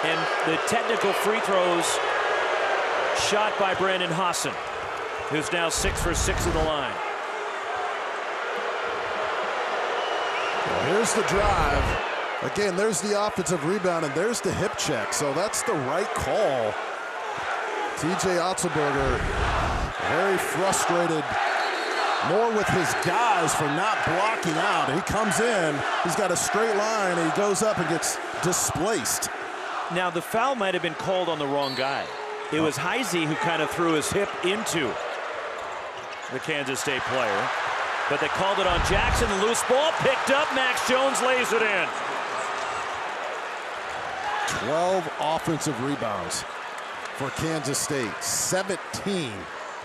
And the technical free throws shot by Brendan Hassan, who's now 6 for 6 in the line. Well, here's the drive. Again, there's the offensive rebound, and there's the hip check, so that's the right call. TJ Otzelberger, very frustrated, more with his guys for not blocking out. He comes in, he's got a straight line, and he goes up and gets displaced. Now, the foul might have been called on the wrong guy. It was Heisey who kind of threw his hip into the Kansas State player. But they called it on Jackson. Loose ball picked up. Max Jones lays it in. 12 offensive rebounds for Kansas State. 17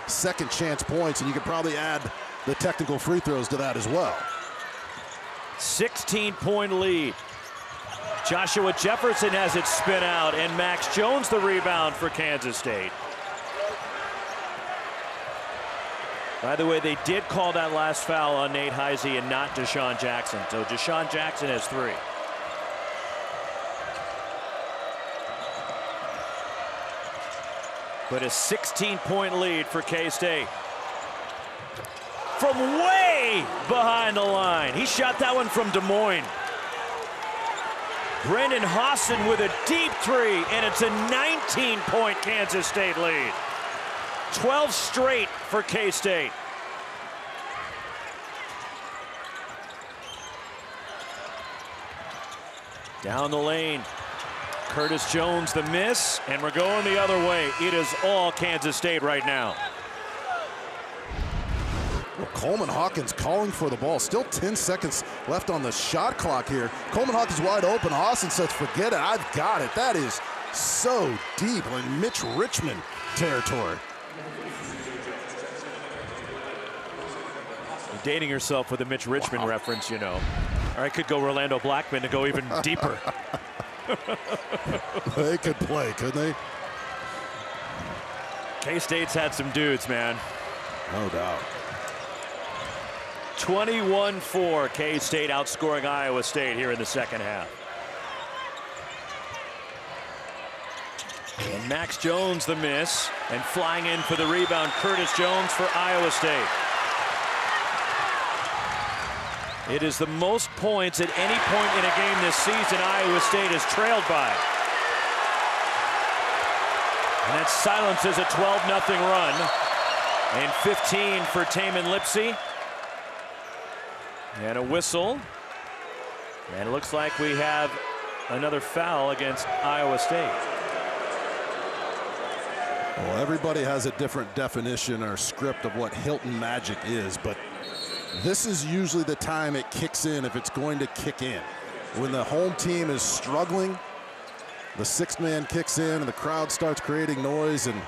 second chance points, and you could probably add the technical free throws to that as well. 16-point lead. Joshua Jefferson has it spin out, and Max Jones the rebound for Kansas State. By the way, they did call that last foul on Nate Heisey and not Deshaun Jackson. So Deshaun Jackson has 3. But a 16-point lead for K-State. From way behind the line. He shot that one from Des Moines. Brendan Hawson with a deep 3, and it's a 19-point Kansas State lead. 12 straight for K-State. Down the lane. Curtis Jones the miss, and we're going the other way. It is all Kansas State right now. Well, Coleman Hawkins calling for the ball. Still 10 seconds left on the shot clock here. Coleman Hawkins wide open. Hawkins says, forget it, I've got it. That is so deep, like Mitch Richmond territory. You're dating yourself with a Mitch Richmond reference, you know. Or I could go Orlando Blackman to go even deeper. They could play, couldn't they? K-State's had some dudes, man. No doubt. 21-4, K-State outscoring Iowa State here in the second half. And Max Jones the miss, and flying in for the rebound, Curtis Jones for Iowa State. It is the most points at any point in a game this season Iowa State has trailed by. And that silences a 12-0 run. And 15 for Tamin Lipsey. And a whistle. And it looks like we have another foul against Iowa State. Well, everybody has a different definition or script of what Hilton Magic is, but this is usually the time it kicks in if it's going to kick in. When the home team is struggling, the sixth man kicks in and the crowd starts creating noise and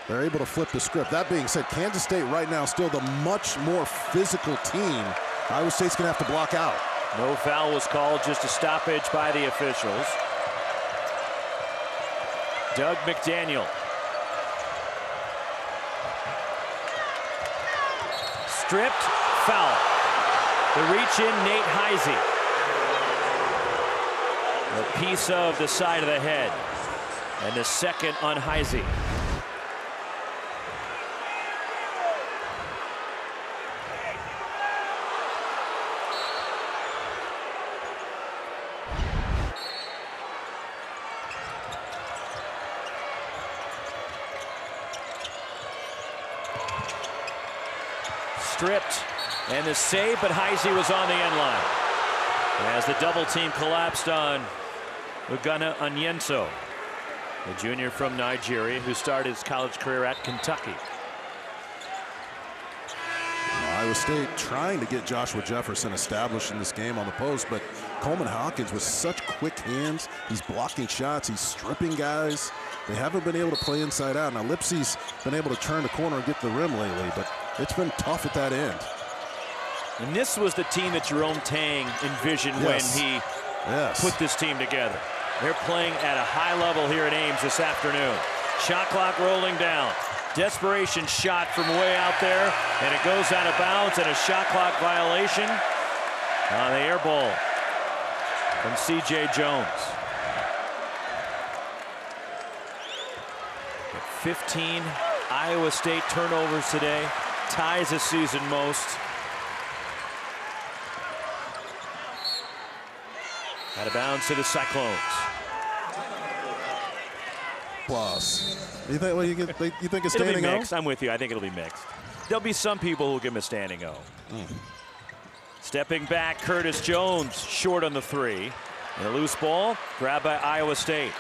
they're able to flip the script. That being said, Kansas State right now still the much more physical team. Iowa State's gonna have to block out. No foul was called, just a stoppage by the officials. Doug McDaniel. Stripped, foul. The reach in, Nate Heisey. A piece of the side of the head. And the second on Heisey. Stripped, and the save, but Heisey was on the end line. As the double team collapsed on Ugonna Onyenso, the junior from Nigeria who started his college career at Kentucky. Iowa State trying to get Joshua Jefferson established in this game on the post, but Coleman Hawkins with such quick hands, he's blocking shots, he's stripping guys. They haven't been able to play inside out. Now Lipsey's been able to turn the corner and get to the rim lately, but it's been tough at that end. And this was the team that Jerome Tang envisioned when he put this team together. They're playing at a high level here at Ames this afternoon. Shot clock rolling down. Desperation shot from way out there, and it goes out of bounds, and a shot clock violation on the air ball from C.J. Jones. 15 Iowa State turnovers today, ties the season most. Out of bounds to the Cyclones. Plus, you think? Well, you think a standing It'll be O? mixed. I'm with you. I think it'll be mixed. There'll be some people who'll give him a standing O. Stepping back, Curtis Jones short on the three. And a loose ball grabbed by Iowa State.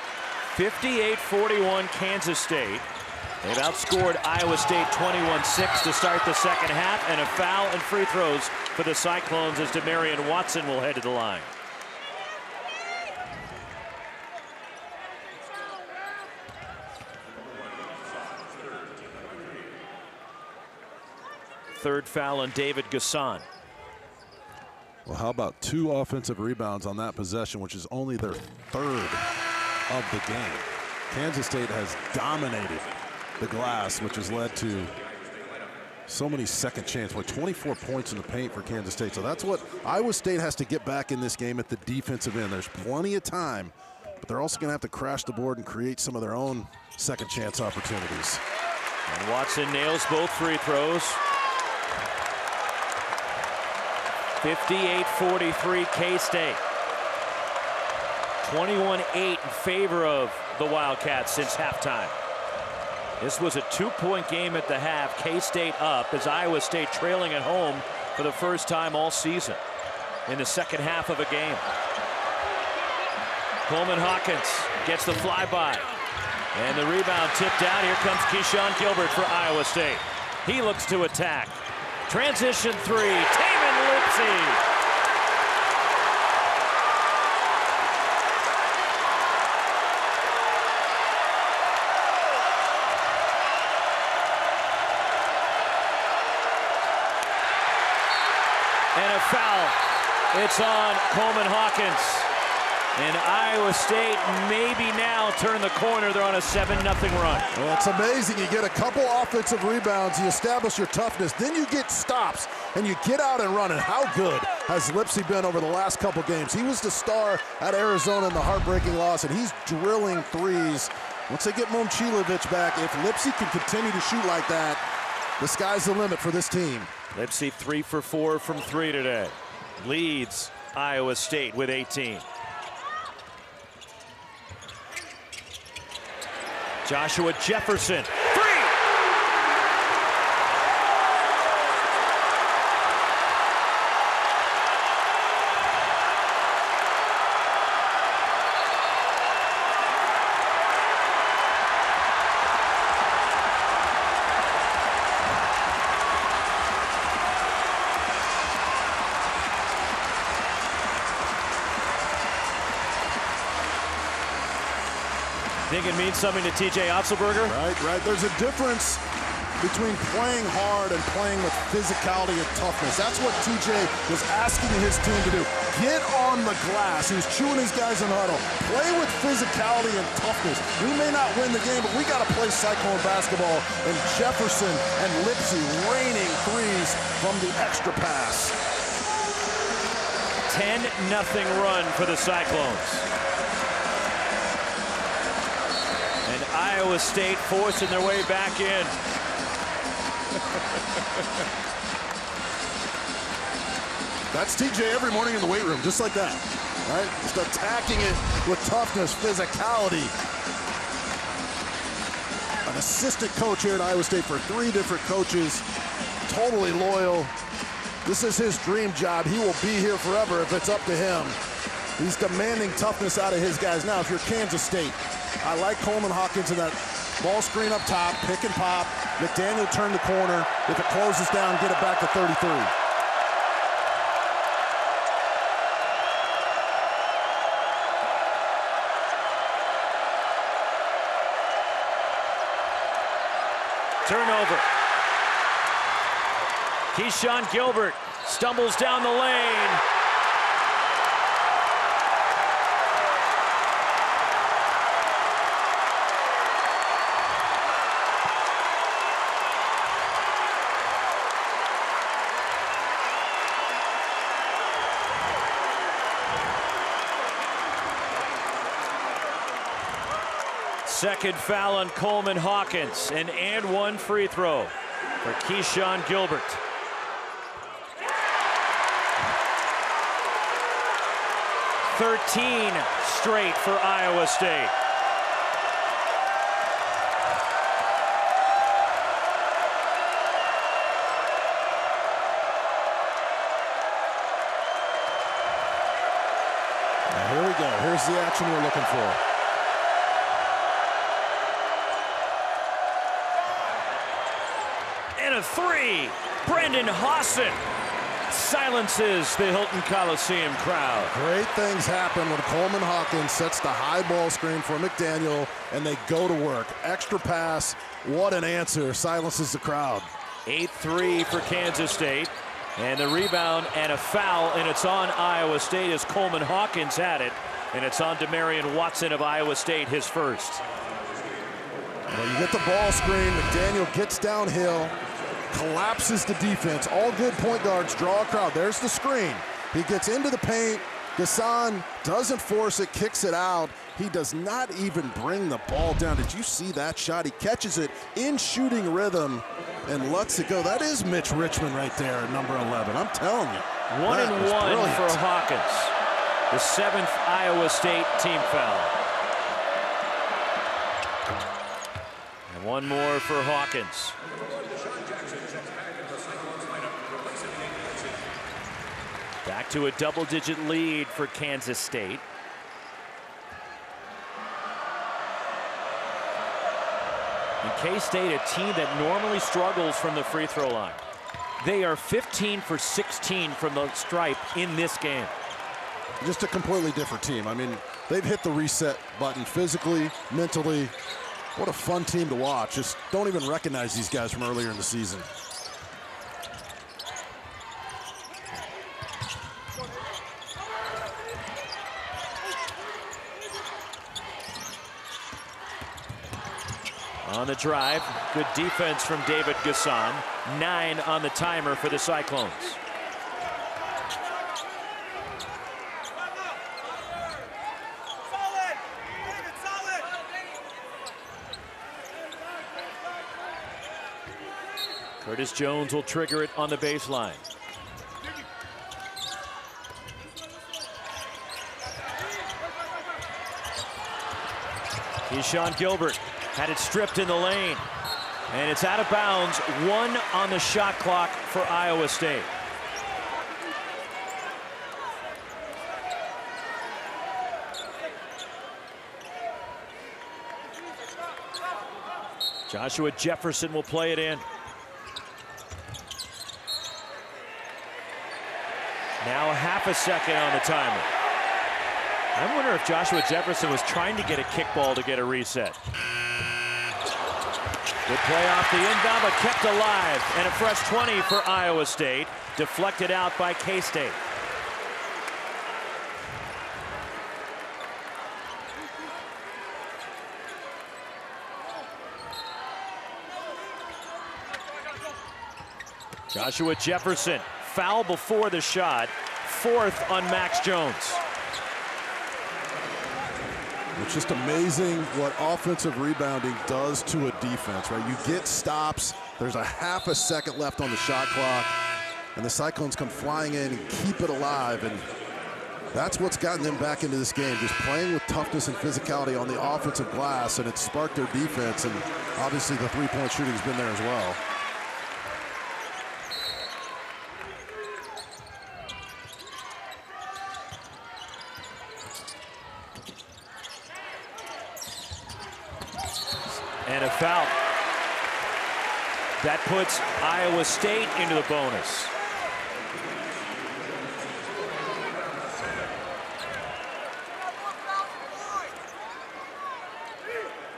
58-41 Kansas State. They've outscored Iowa State 21-6 to start the second half, and a foul and free throws for the Cyclones as Demarion Watson will head to the line. Third foul on David Gasson. Well, how about 2 offensive rebounds on that possession, which is only their 3rd of the game. Kansas State has dominated the glass, which has led to So many second chance, 24 points in the paint for Kansas State. So that's what Iowa State has to get back in this game at the defensive end. There's plenty of time, but they're also going to have to crash the board and create some of their own second chance opportunities. And Watson nails both free throws. 58-43 K-State. 21-8 in favor of the Wildcats since halftime. This was a 2-point game at the half. K-State up as Iowa State trailing at home for the first time all season in the second half of a game. Coleman Hawkins gets the flyby. And the rebound tipped out. Here comes Keyshawn Gilbert for Iowa State. He looks to attack. Transition three. Taman Lipsey. And a foul. It's on Coleman Hawkins. And Iowa State maybe now turn the corner. They're on a 7-0 run. Well, it's amazing. You get a couple offensive rebounds, you establish your toughness, then you get stops, and you get out and run. And how good has Lipsey been over the last couple games? He was the star at Arizona in the heartbreaking loss, and he's drilling threes. Once they get Momcilovic back, if Lipsey can continue to shoot like that, the sky's the limit for this team. Lipsey 3 for 4 from 3 today. Leads Iowa State with 18. Joshua Jefferson, three! Think it means something to TJ Otzelberger? Right. There's a difference between playing hard and playing with physicality and toughness. That's what TJ was asking his team to do. Get on the glass. He was chewing his guys in the huddle. Play with physicality and toughness. We may not win the game, but we got to play Cyclone basketball. And Jefferson and Lipsey raining threes from the extra pass. 10-0 run for the Cyclones. And Iowa State forcing their way back in. That's TJ every morning in the weight room, just like that, right? Just attacking it with toughness, physicality. An assistant coach here at Iowa State for 3 different coaches, totally loyal. This is his dream job. He will be here forever if it's up to him. He's demanding toughness out of his guys. Now, if you're Kansas State, I like Coleman Hawkins in that ball screen up top, pick and pop. McDaniel turn the corner. If it closes down, get it back to 33. Turnover. Keyshawn Gilbert stumbles down the lane. Second foul on Coleman Hawkins, and one free throw for Keyshawn Gilbert. "13 straight for Iowa State. Now here we go. Here's the action we're looking for. And a three. Brendan Hawson silences the Hilton Coliseum crowd. Great things happen when Coleman Hawkins sets the high ball screen for McDaniel and they go to work. Extra pass, what an answer, silences the crowd. 8-3 for Kansas State. And the rebound and a foul, and it's on Iowa State as Coleman Hawkins had it. And it's on Demarion Watson of Iowa State, his first. Well, you get the ball screen, McDaniel gets downhill. collapses the defense. All good point guards draw a crowd. There's the screen. He gets into the paint. Gasson doesn't force it, kicks it out. He does not even bring the ball down. Did you see that shot? He catches it in shooting rhythm and lets it go. That is Mitch Richmond right there at number 11. I'm telling you. 1 and 1 for Hawkins. The 7th Iowa State team foul. And one more for Hawkins. Back to a double-digit lead for Kansas State. And K-State, a team that normally struggles from the free throw line. They are 15 for 16 from the stripe in this game. Just a completely different team. I mean, they've hit the reset button physically, mentally. What a fun team to watch. Just don't even recognize these guys from earlier in the season. On the drive, good defense from David Gasson. 9 on the timer for the Cyclones. Curtis Jones will trigger it on the baseline. Keyshawn Gilbert had it stripped in the lane, and it's out of bounds. 1 on the shot clock for Iowa State. Joshua Jefferson will play it in. Now half a second on the timer. I wonder if Joshua Jefferson was trying to get a kickball to get a reset. Good play off the inbound, but kept alive. And a fresh 20 for Iowa State. Deflected out by K-State. Joshua Jefferson, foul before the shot. 4th on Max Jones. It's just amazing what offensive rebounding does to a defense, right? You get stops, there's a half a second left on the shot clock, and the Cyclones come flying in and keep it alive, and that's what's gotten them back into this game, just playing with toughness and physicality on the offensive glass, and it sparked their defense, and obviously the three-point shooting's been there as well. And a foul. That puts Iowa State into the bonus.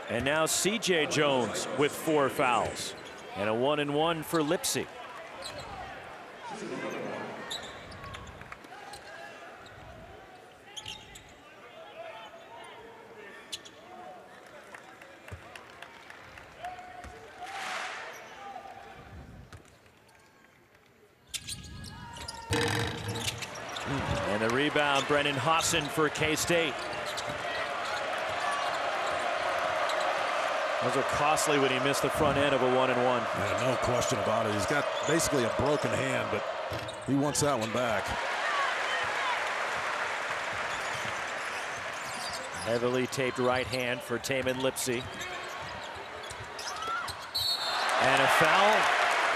And now C.J. Jones with 4 fouls. And a 1-and-1 for Lipsy. And the rebound, Brennan Haasen for K-State. Those are costly when he missed the front end of a 1-and-1. Yeah, no question about it. He's got basically a broken hand, but he wants that one back. Heavily taped right hand for Tamin Lipsy. And a foul,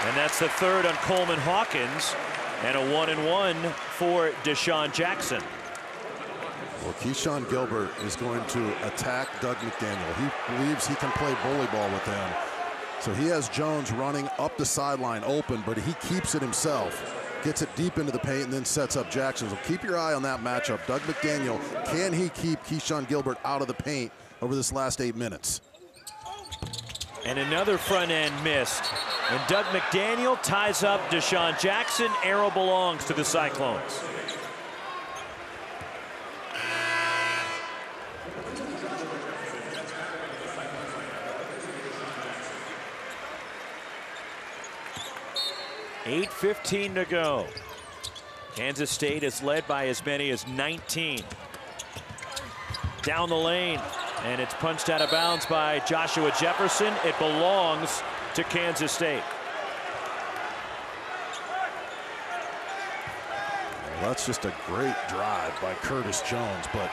and that's the 3rd on Coleman Hawkins. And a 1-and-1 for Deshaun Jackson. Well, Keyshawn Gilbert is going to attack Doug McDaniel. He believes he can play bully ball with him. So he has Jones running up the sideline open, but he keeps it himself. Gets it deep into the paint and then sets up Jackson. So keep your eye on that matchup. Doug McDaniel, can he keep Keyshawn Gilbert out of the paint over this last 8 minutes? And another front end missed. And Doug McDaniel ties up Deshaun Jackson. Arrow belongs to the Cyclones. 8:15 to go. Kansas State is led by as many as 19. Down the lane, and it's punched out of bounds by Joshua Jefferson. It belongs to Kansas State. Well, that's just a great drive by Curtis Jones, but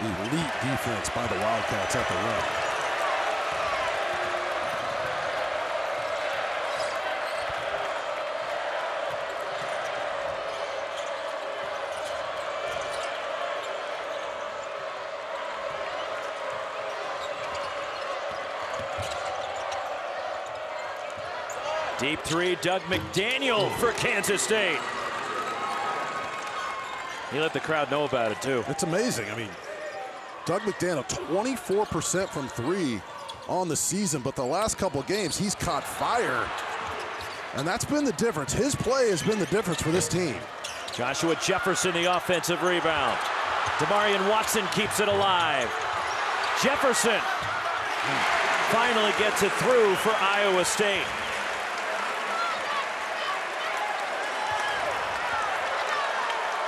elite defense by the Wildcats at the rim. Deep three, Doug McDaniel for Kansas State. He let the crowd know about it, too. It's amazing. I mean, Doug McDaniel, 24% from three on the season, but the last couple of games, he's caught fire. And that's been the difference. His play has been the difference for this team. Joshua Jefferson, the offensive rebound. Demarion Watson keeps it alive. Jefferson finally gets it through for Iowa State.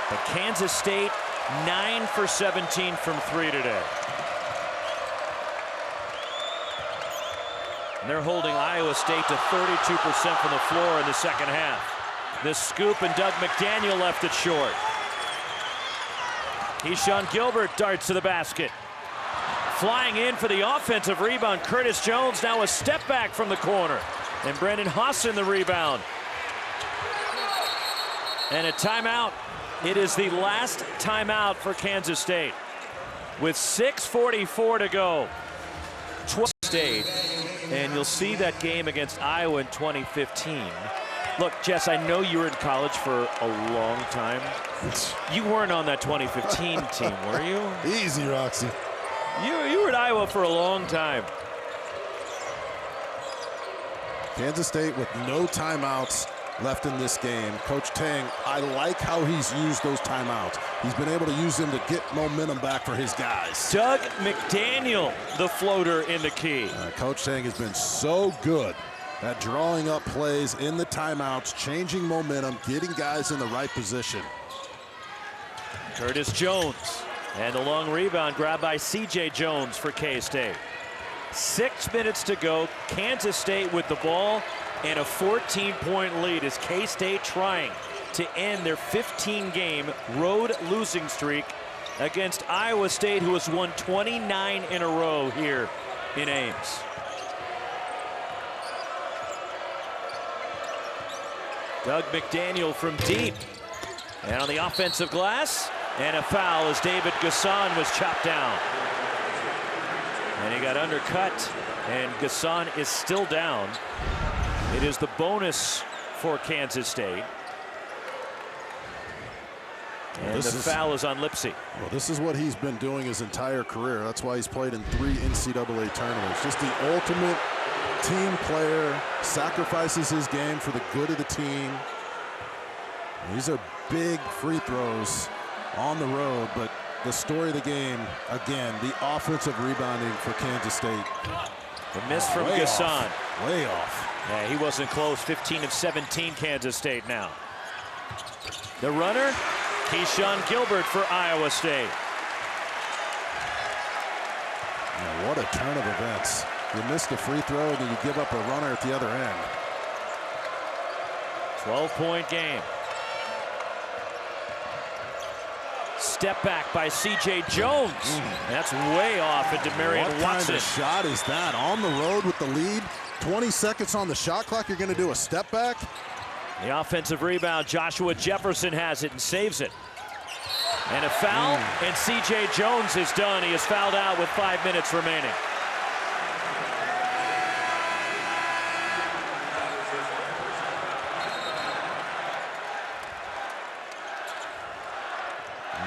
But Kansas State 9 for 17 from three today. And they're holding Iowa State to 32% from the floor in the second half. This scoop, and Doug McDaniel left it short. Keyshawn Gilbert darts to the basket. Flying in for the offensive rebound, Curtis Jones. Now a step back from the corner. And Brendan Hosson the rebound. And a timeout. It is the last timeout for Kansas State with 6:44 to go. 12 State, and you'll see that game against Iowa in 2015. Look, Jess, I know you were in college for a long time. You weren't on that 2015 team, were you? Easy, Roxy. You were at Iowa for a long time. Kansas State with no timeouts left in this game. Coach Tang, I like how he's used those timeouts. He's been able to use them to get momentum back for his guys. Doug McDaniel, the floater in the key. Coach Tang has been so good at drawing up plays in the timeouts, changing momentum, getting guys in the right position. Curtis Jones, and the long rebound grabbed by C.J. Jones for K-State. 6 minutes to go. Kansas State with the ball and a 14-point lead as K-State trying to end their 15-game road losing streak against Iowa State, who has won 29 in a row here in Ames. Doug McDaniel from deep. And on the offensive glass, and a foul as David Gasson was chopped down. And he got undercut, and Gasson is still down. It is the bonus for Kansas State. And the foul is on Lipsey. Well, this is what he's been doing his entire career. That's why he's played in 3 NCAA tournaments. Just the ultimate team player, sacrifices his game for the good of the team. These are big free throws on the road, but the story of the game, again, the offensive rebounding for Kansas State. The miss from Gasson. Way off. Yeah, he wasn't close. 15 of 17, Kansas State now. The runner, Keyshawn Gilbert for Iowa State. Now, what a turn of events. You missed a free throw, and then you give up a runner at the other end. 12-point game. Step back by C.J. Jones. That's way off into Demarion Watson. What kind of shot is that? On the road with the lead, 20 seconds on the shot clock, you're going to do a step back? The offensive rebound, Joshua Jefferson has it and saves it. And a foul, and C.J. Jones is done. He is fouled out with 5 minutes remaining.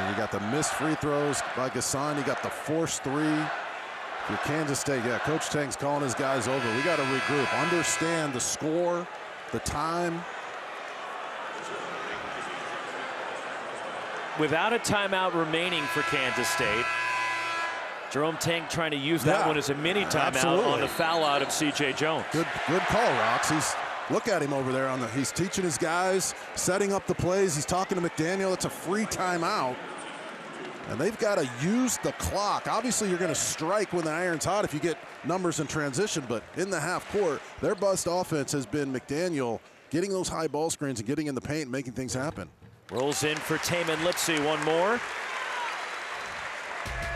You got the missed free throws by Gasson. You got the forced three for Kansas State. Yeah, Coach Tang's calling his guys over. We got to regroup. Understand the score, the time. Without a timeout remaining for Kansas State, Jerome Tang trying to use that one as a mini timeout on the foul out of C.J. Jones. Good call, Rox. Look at him over there he's teaching his guys, setting up the plays. He's talking to McDaniel. It's a free timeout. And they've got to use the clock. Obviously, you're going to strike when the iron's hot if you get numbers in transition, but in the half court, their bust offense has been McDaniel getting those high ball screens and getting in the paint and making things happen. Rolls in for Taman Lipsey, one more.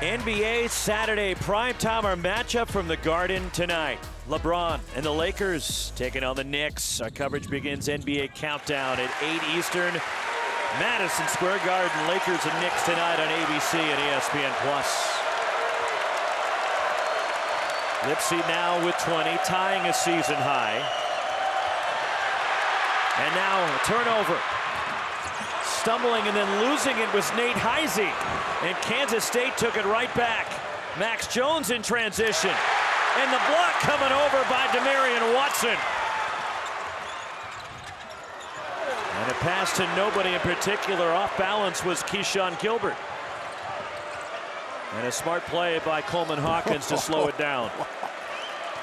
NBA Saturday primetime matchup from the Garden tonight. LeBron and the Lakers taking on the Knicks. Our coverage begins NBA Countdown at 8 Eastern. Madison Square Garden, Lakers and Knicks tonight on ABC and ESPN+. Lipsey now with 20, tying a season high. And now a turnover. Stumbling and then losing it was Nate Heisey. And Kansas State took it right back. Max Jones in transition. And the block coming over by Demarion Watson. And a pass to nobody in particular. Off balance was Keyshawn Gilbert. And a smart play by Coleman Hawkins to slow it down.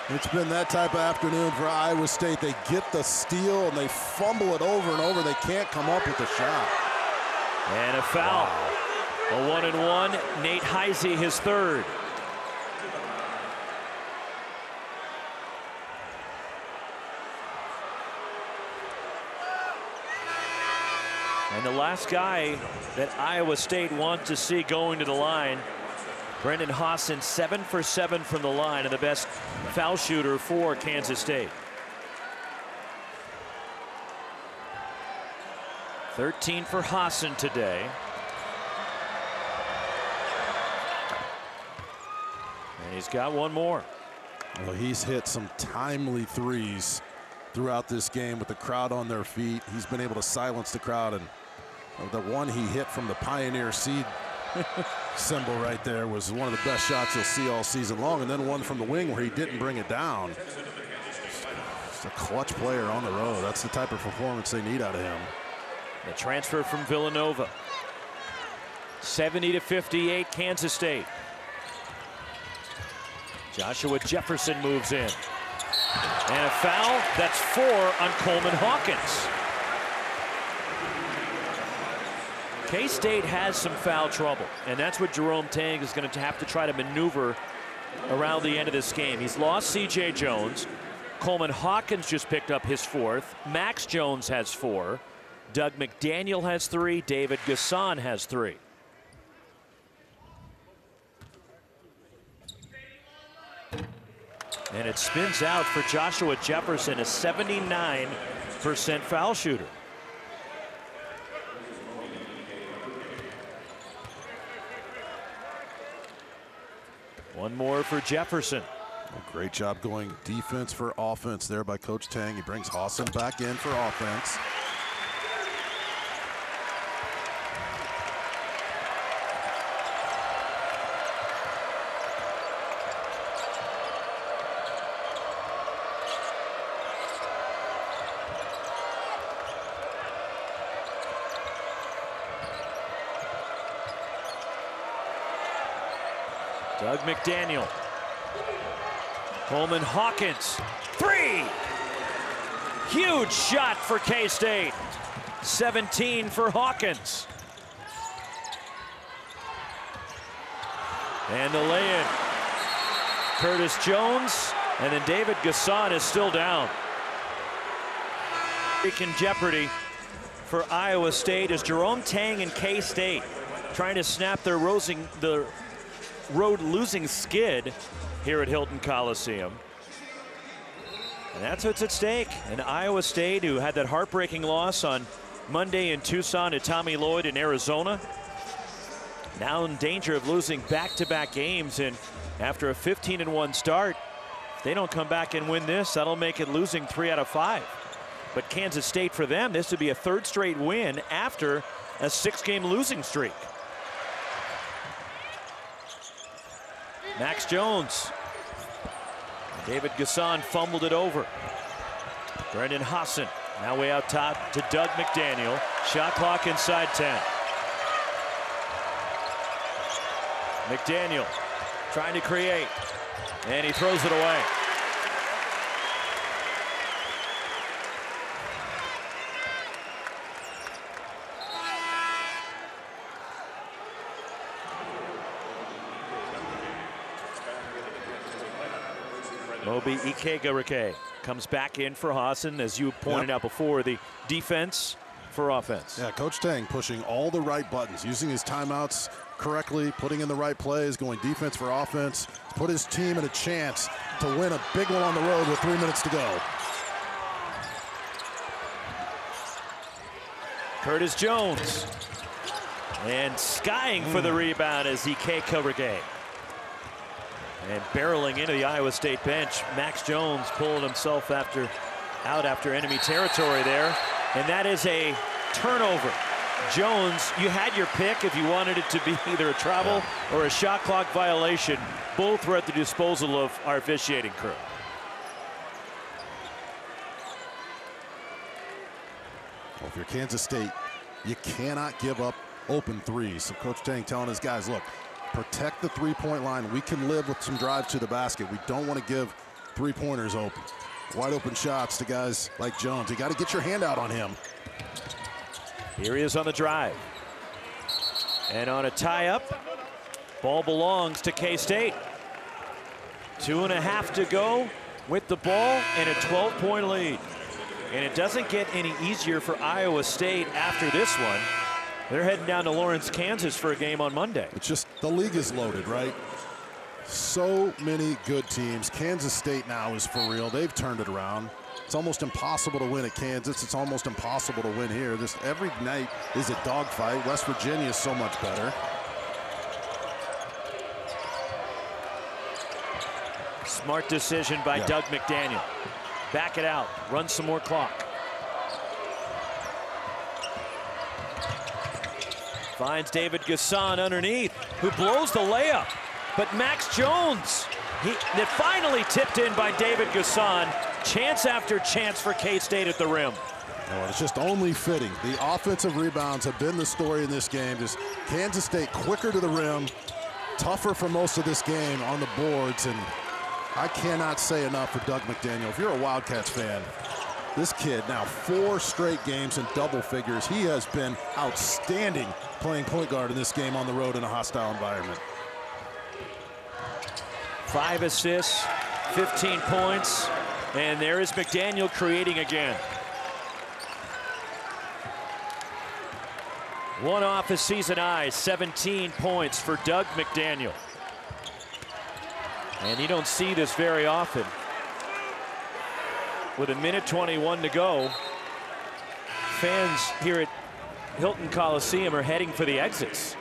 It's been that type of afternoon for Iowa State. They get the steal and they fumble it over and over. They can't come up with a shot. And a foul. Wow. A 1-and-1. Nate Heisey, his third. And the last guy that Iowa State wants to see going to the line, Brendan Haasen, 7 for 7 from the line, and the best foul shooter for Kansas State. 13 for Haasen today. And he's got one more. Well, he's hit some timely threes throughout this game with the crowd on their feet. He's been able to silence the crowd, and the one he hit from the Pioneer Seed symbol right there was one of the best shots you'll see all season long, and then one from the wing where he didn't bring it down. Just a clutch player on the road. That's the type of performance they need out of him. The transfer from Villanova. 70-58 Kansas State. Joshua Jefferson moves in. And a foul. That's 4 on Coleman Hawkins. K-State has some foul trouble, and that's what Jerome Tang is going to have to try to maneuver around the end of this game. He's lost C.J. Jones. Coleman Hawkins just picked up his 4th. Max Jones has 4. Doug McDaniel has 3. David Gasson has 3. And it spins out for Joshua Jefferson, a 79% foul shooter. One more for Jefferson. A great job going defense for offense there by Coach Tang. He brings Haasen back in for offense. Doug McDaniel. Coleman Hawkins. 3! Huge shot for K-State. 17 for Hawkins. And the lay-in. Curtis Jones, and then David Gasson is still down. In jeopardy for Iowa State as Jerome Tang and K-State trying to snap their road losing skid here at Hilton Coliseum. And that's what's at stake. And Iowa State, who had that heartbreaking loss on Monday in Tucson to Tommy Lloyd in Arizona, now in danger of losing back-to-back games. And after a 15-1 start, if they don't come back and win this, that'll make it losing 3 out of 5. But Kansas State, for them, this would be a 3rd straight win after a 6-game losing streak. Max Jones. David Gasson fumbled it over. Brendan Haasen now way out top to Doug McDaniel. Shot clock inside 10. McDaniel trying to create, and he throws it away. Moby Ikegarike comes back in for Hassan, as you pointed out before, the defense for offense. Yeah, Coach Tang pushing all the right buttons, using his timeouts correctly, putting in the right plays, going defense for offense, put his team in a chance to win a big one on the road with 3 minutes to go. Curtis Jones. And skying for the rebound is Ikegarike. And barreling into the Iowa State bench, Max Jones pulling himself out after enemy territory there. And that is a turnover. Jones, you had your pick if you wanted it to be either a travel or a shot clock violation. Both were at the disposal of our officiating crew. Well, if you're Kansas State, you cannot give up open threes. So Coach Tang telling his guys, look, protect the three-point line. We can live with some drives to the basket. We don't want to give three-pointers open. Wide open shots to guys like Jones. You got to get your hand out on him. Here he is on the drive. And on a tie-up, ball belongs to K-State. 2.5 to go with the ball and a 12-point lead. And it doesn't get any easier for Iowa State after this one. They're heading down to Lawrence, Kansas for a game on Monday. It's just the league is loaded, right? So many good teams. Kansas State now is for real. They've turned it around. It's almost impossible to win at Kansas. It's almost impossible to win here. Just every night is a dogfight. West Virginia is so much better. Smart decision by Doug McDaniel. Back it out, run some more clock. Finds David Gasson underneath, who blows the layup. But Max Jones, that finally tipped in by David Gasson. Chance after chance for K-State at the rim. Well, it's just only fitting. The offensive rebounds have been the story in this game. Just Kansas State quicker to the rim, tougher for most of this game on the boards, and I cannot say enough for Doug McDaniel. If you're a Wildcats fan, this kid now 4 straight games in double figures. He has been outstanding playing point guard in this game on the road in a hostile environment. 5 assists, 15 points, and there is McDaniel creating again. One off his season high, 17 points for Doug McDaniel. And you don't see this very often. With 1:21 to go, fans here at Hilton Coliseum are heading for the exits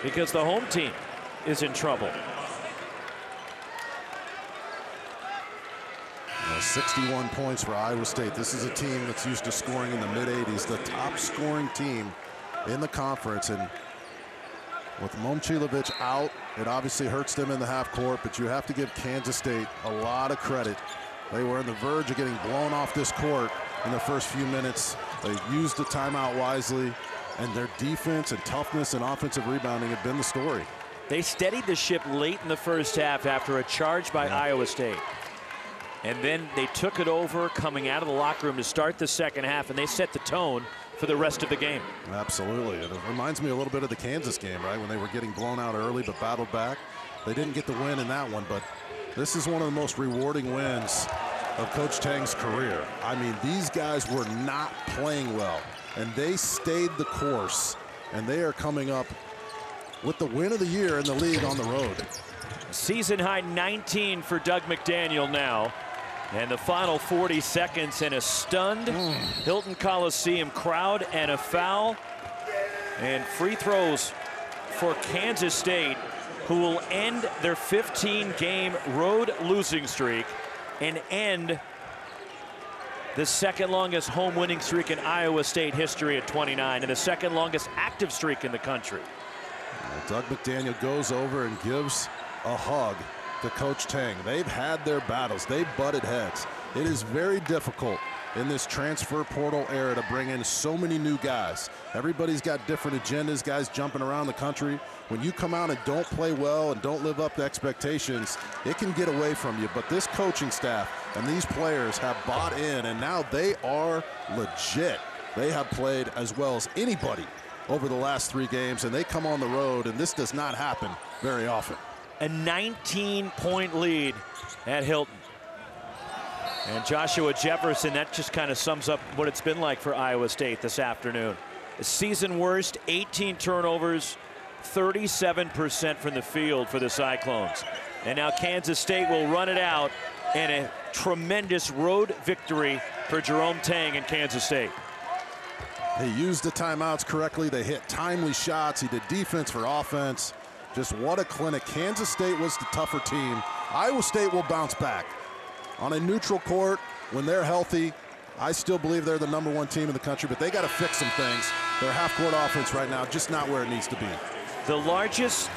because the home team is in trouble. 61 points for Iowa State. This is a team that's used to scoring in the mid-80s, the top scoring team in the conference. And with Momcilovic out, it obviously hurts them in the half court, but you have to give Kansas State a lot of credit. They were on the verge of getting blown off this court in the first few minutes. They used the timeout wisely, and their defense and toughness and offensive rebounding have been the story. They steadied the ship late in the first half after a charge by Iowa State. And then they took it over coming out of the locker room to start the second half, and they set the tone for the rest of the game. Absolutely. It reminds me a little bit of the Kansas game, right? When they were getting blown out early but battled back. They didn't get the win in that one, but this is one of the most rewarding wins of Coach Tang's career. I mean, these guys were not playing well, and they stayed the course, and they are coming up with the win of the year in the league on the road. Season high 19 for Doug McDaniel now. And the final 40 seconds in a stunned Hilton Coliseum crowd and a foul. And free throws for Kansas State, who will end their 15-game road losing streak and end the second longest home winning streak in Iowa State history at 29 and the second longest active streak in the country. Doug McDaniel goes over and gives a hug to Coach Tang. They've had their battles. They've butted heads. It is very difficult in this transfer portal era to bring in so many new guys. Everybody's got different agendas, guys jumping around the country. When you come out and don't play well and don't live up to expectations, it can get away from you. But this coaching staff and these players have bought in, and now they are legit. They have played as well as anybody over the last 3 games, and they come on the road, and this does not happen very often. A 19-point lead at Hilton. And Joshua Jefferson, that just kind of sums up what it's been like for Iowa State this afternoon. A season worst, 18 turnovers, 37% from the field for the Cyclones. And now Kansas State will run it out in a tremendous road victory for Jerome Tang in Kansas State. He used the timeouts correctly. They hit timely shots. He did defense for offense. Just what a clinic. Kansas State was the tougher team. Iowa State will bounce back. On a neutral court, when they're healthy, I still believe they're the #1 team in the country, but they got to fix some things. Their half-court offense right now, just not where it needs to be. The largest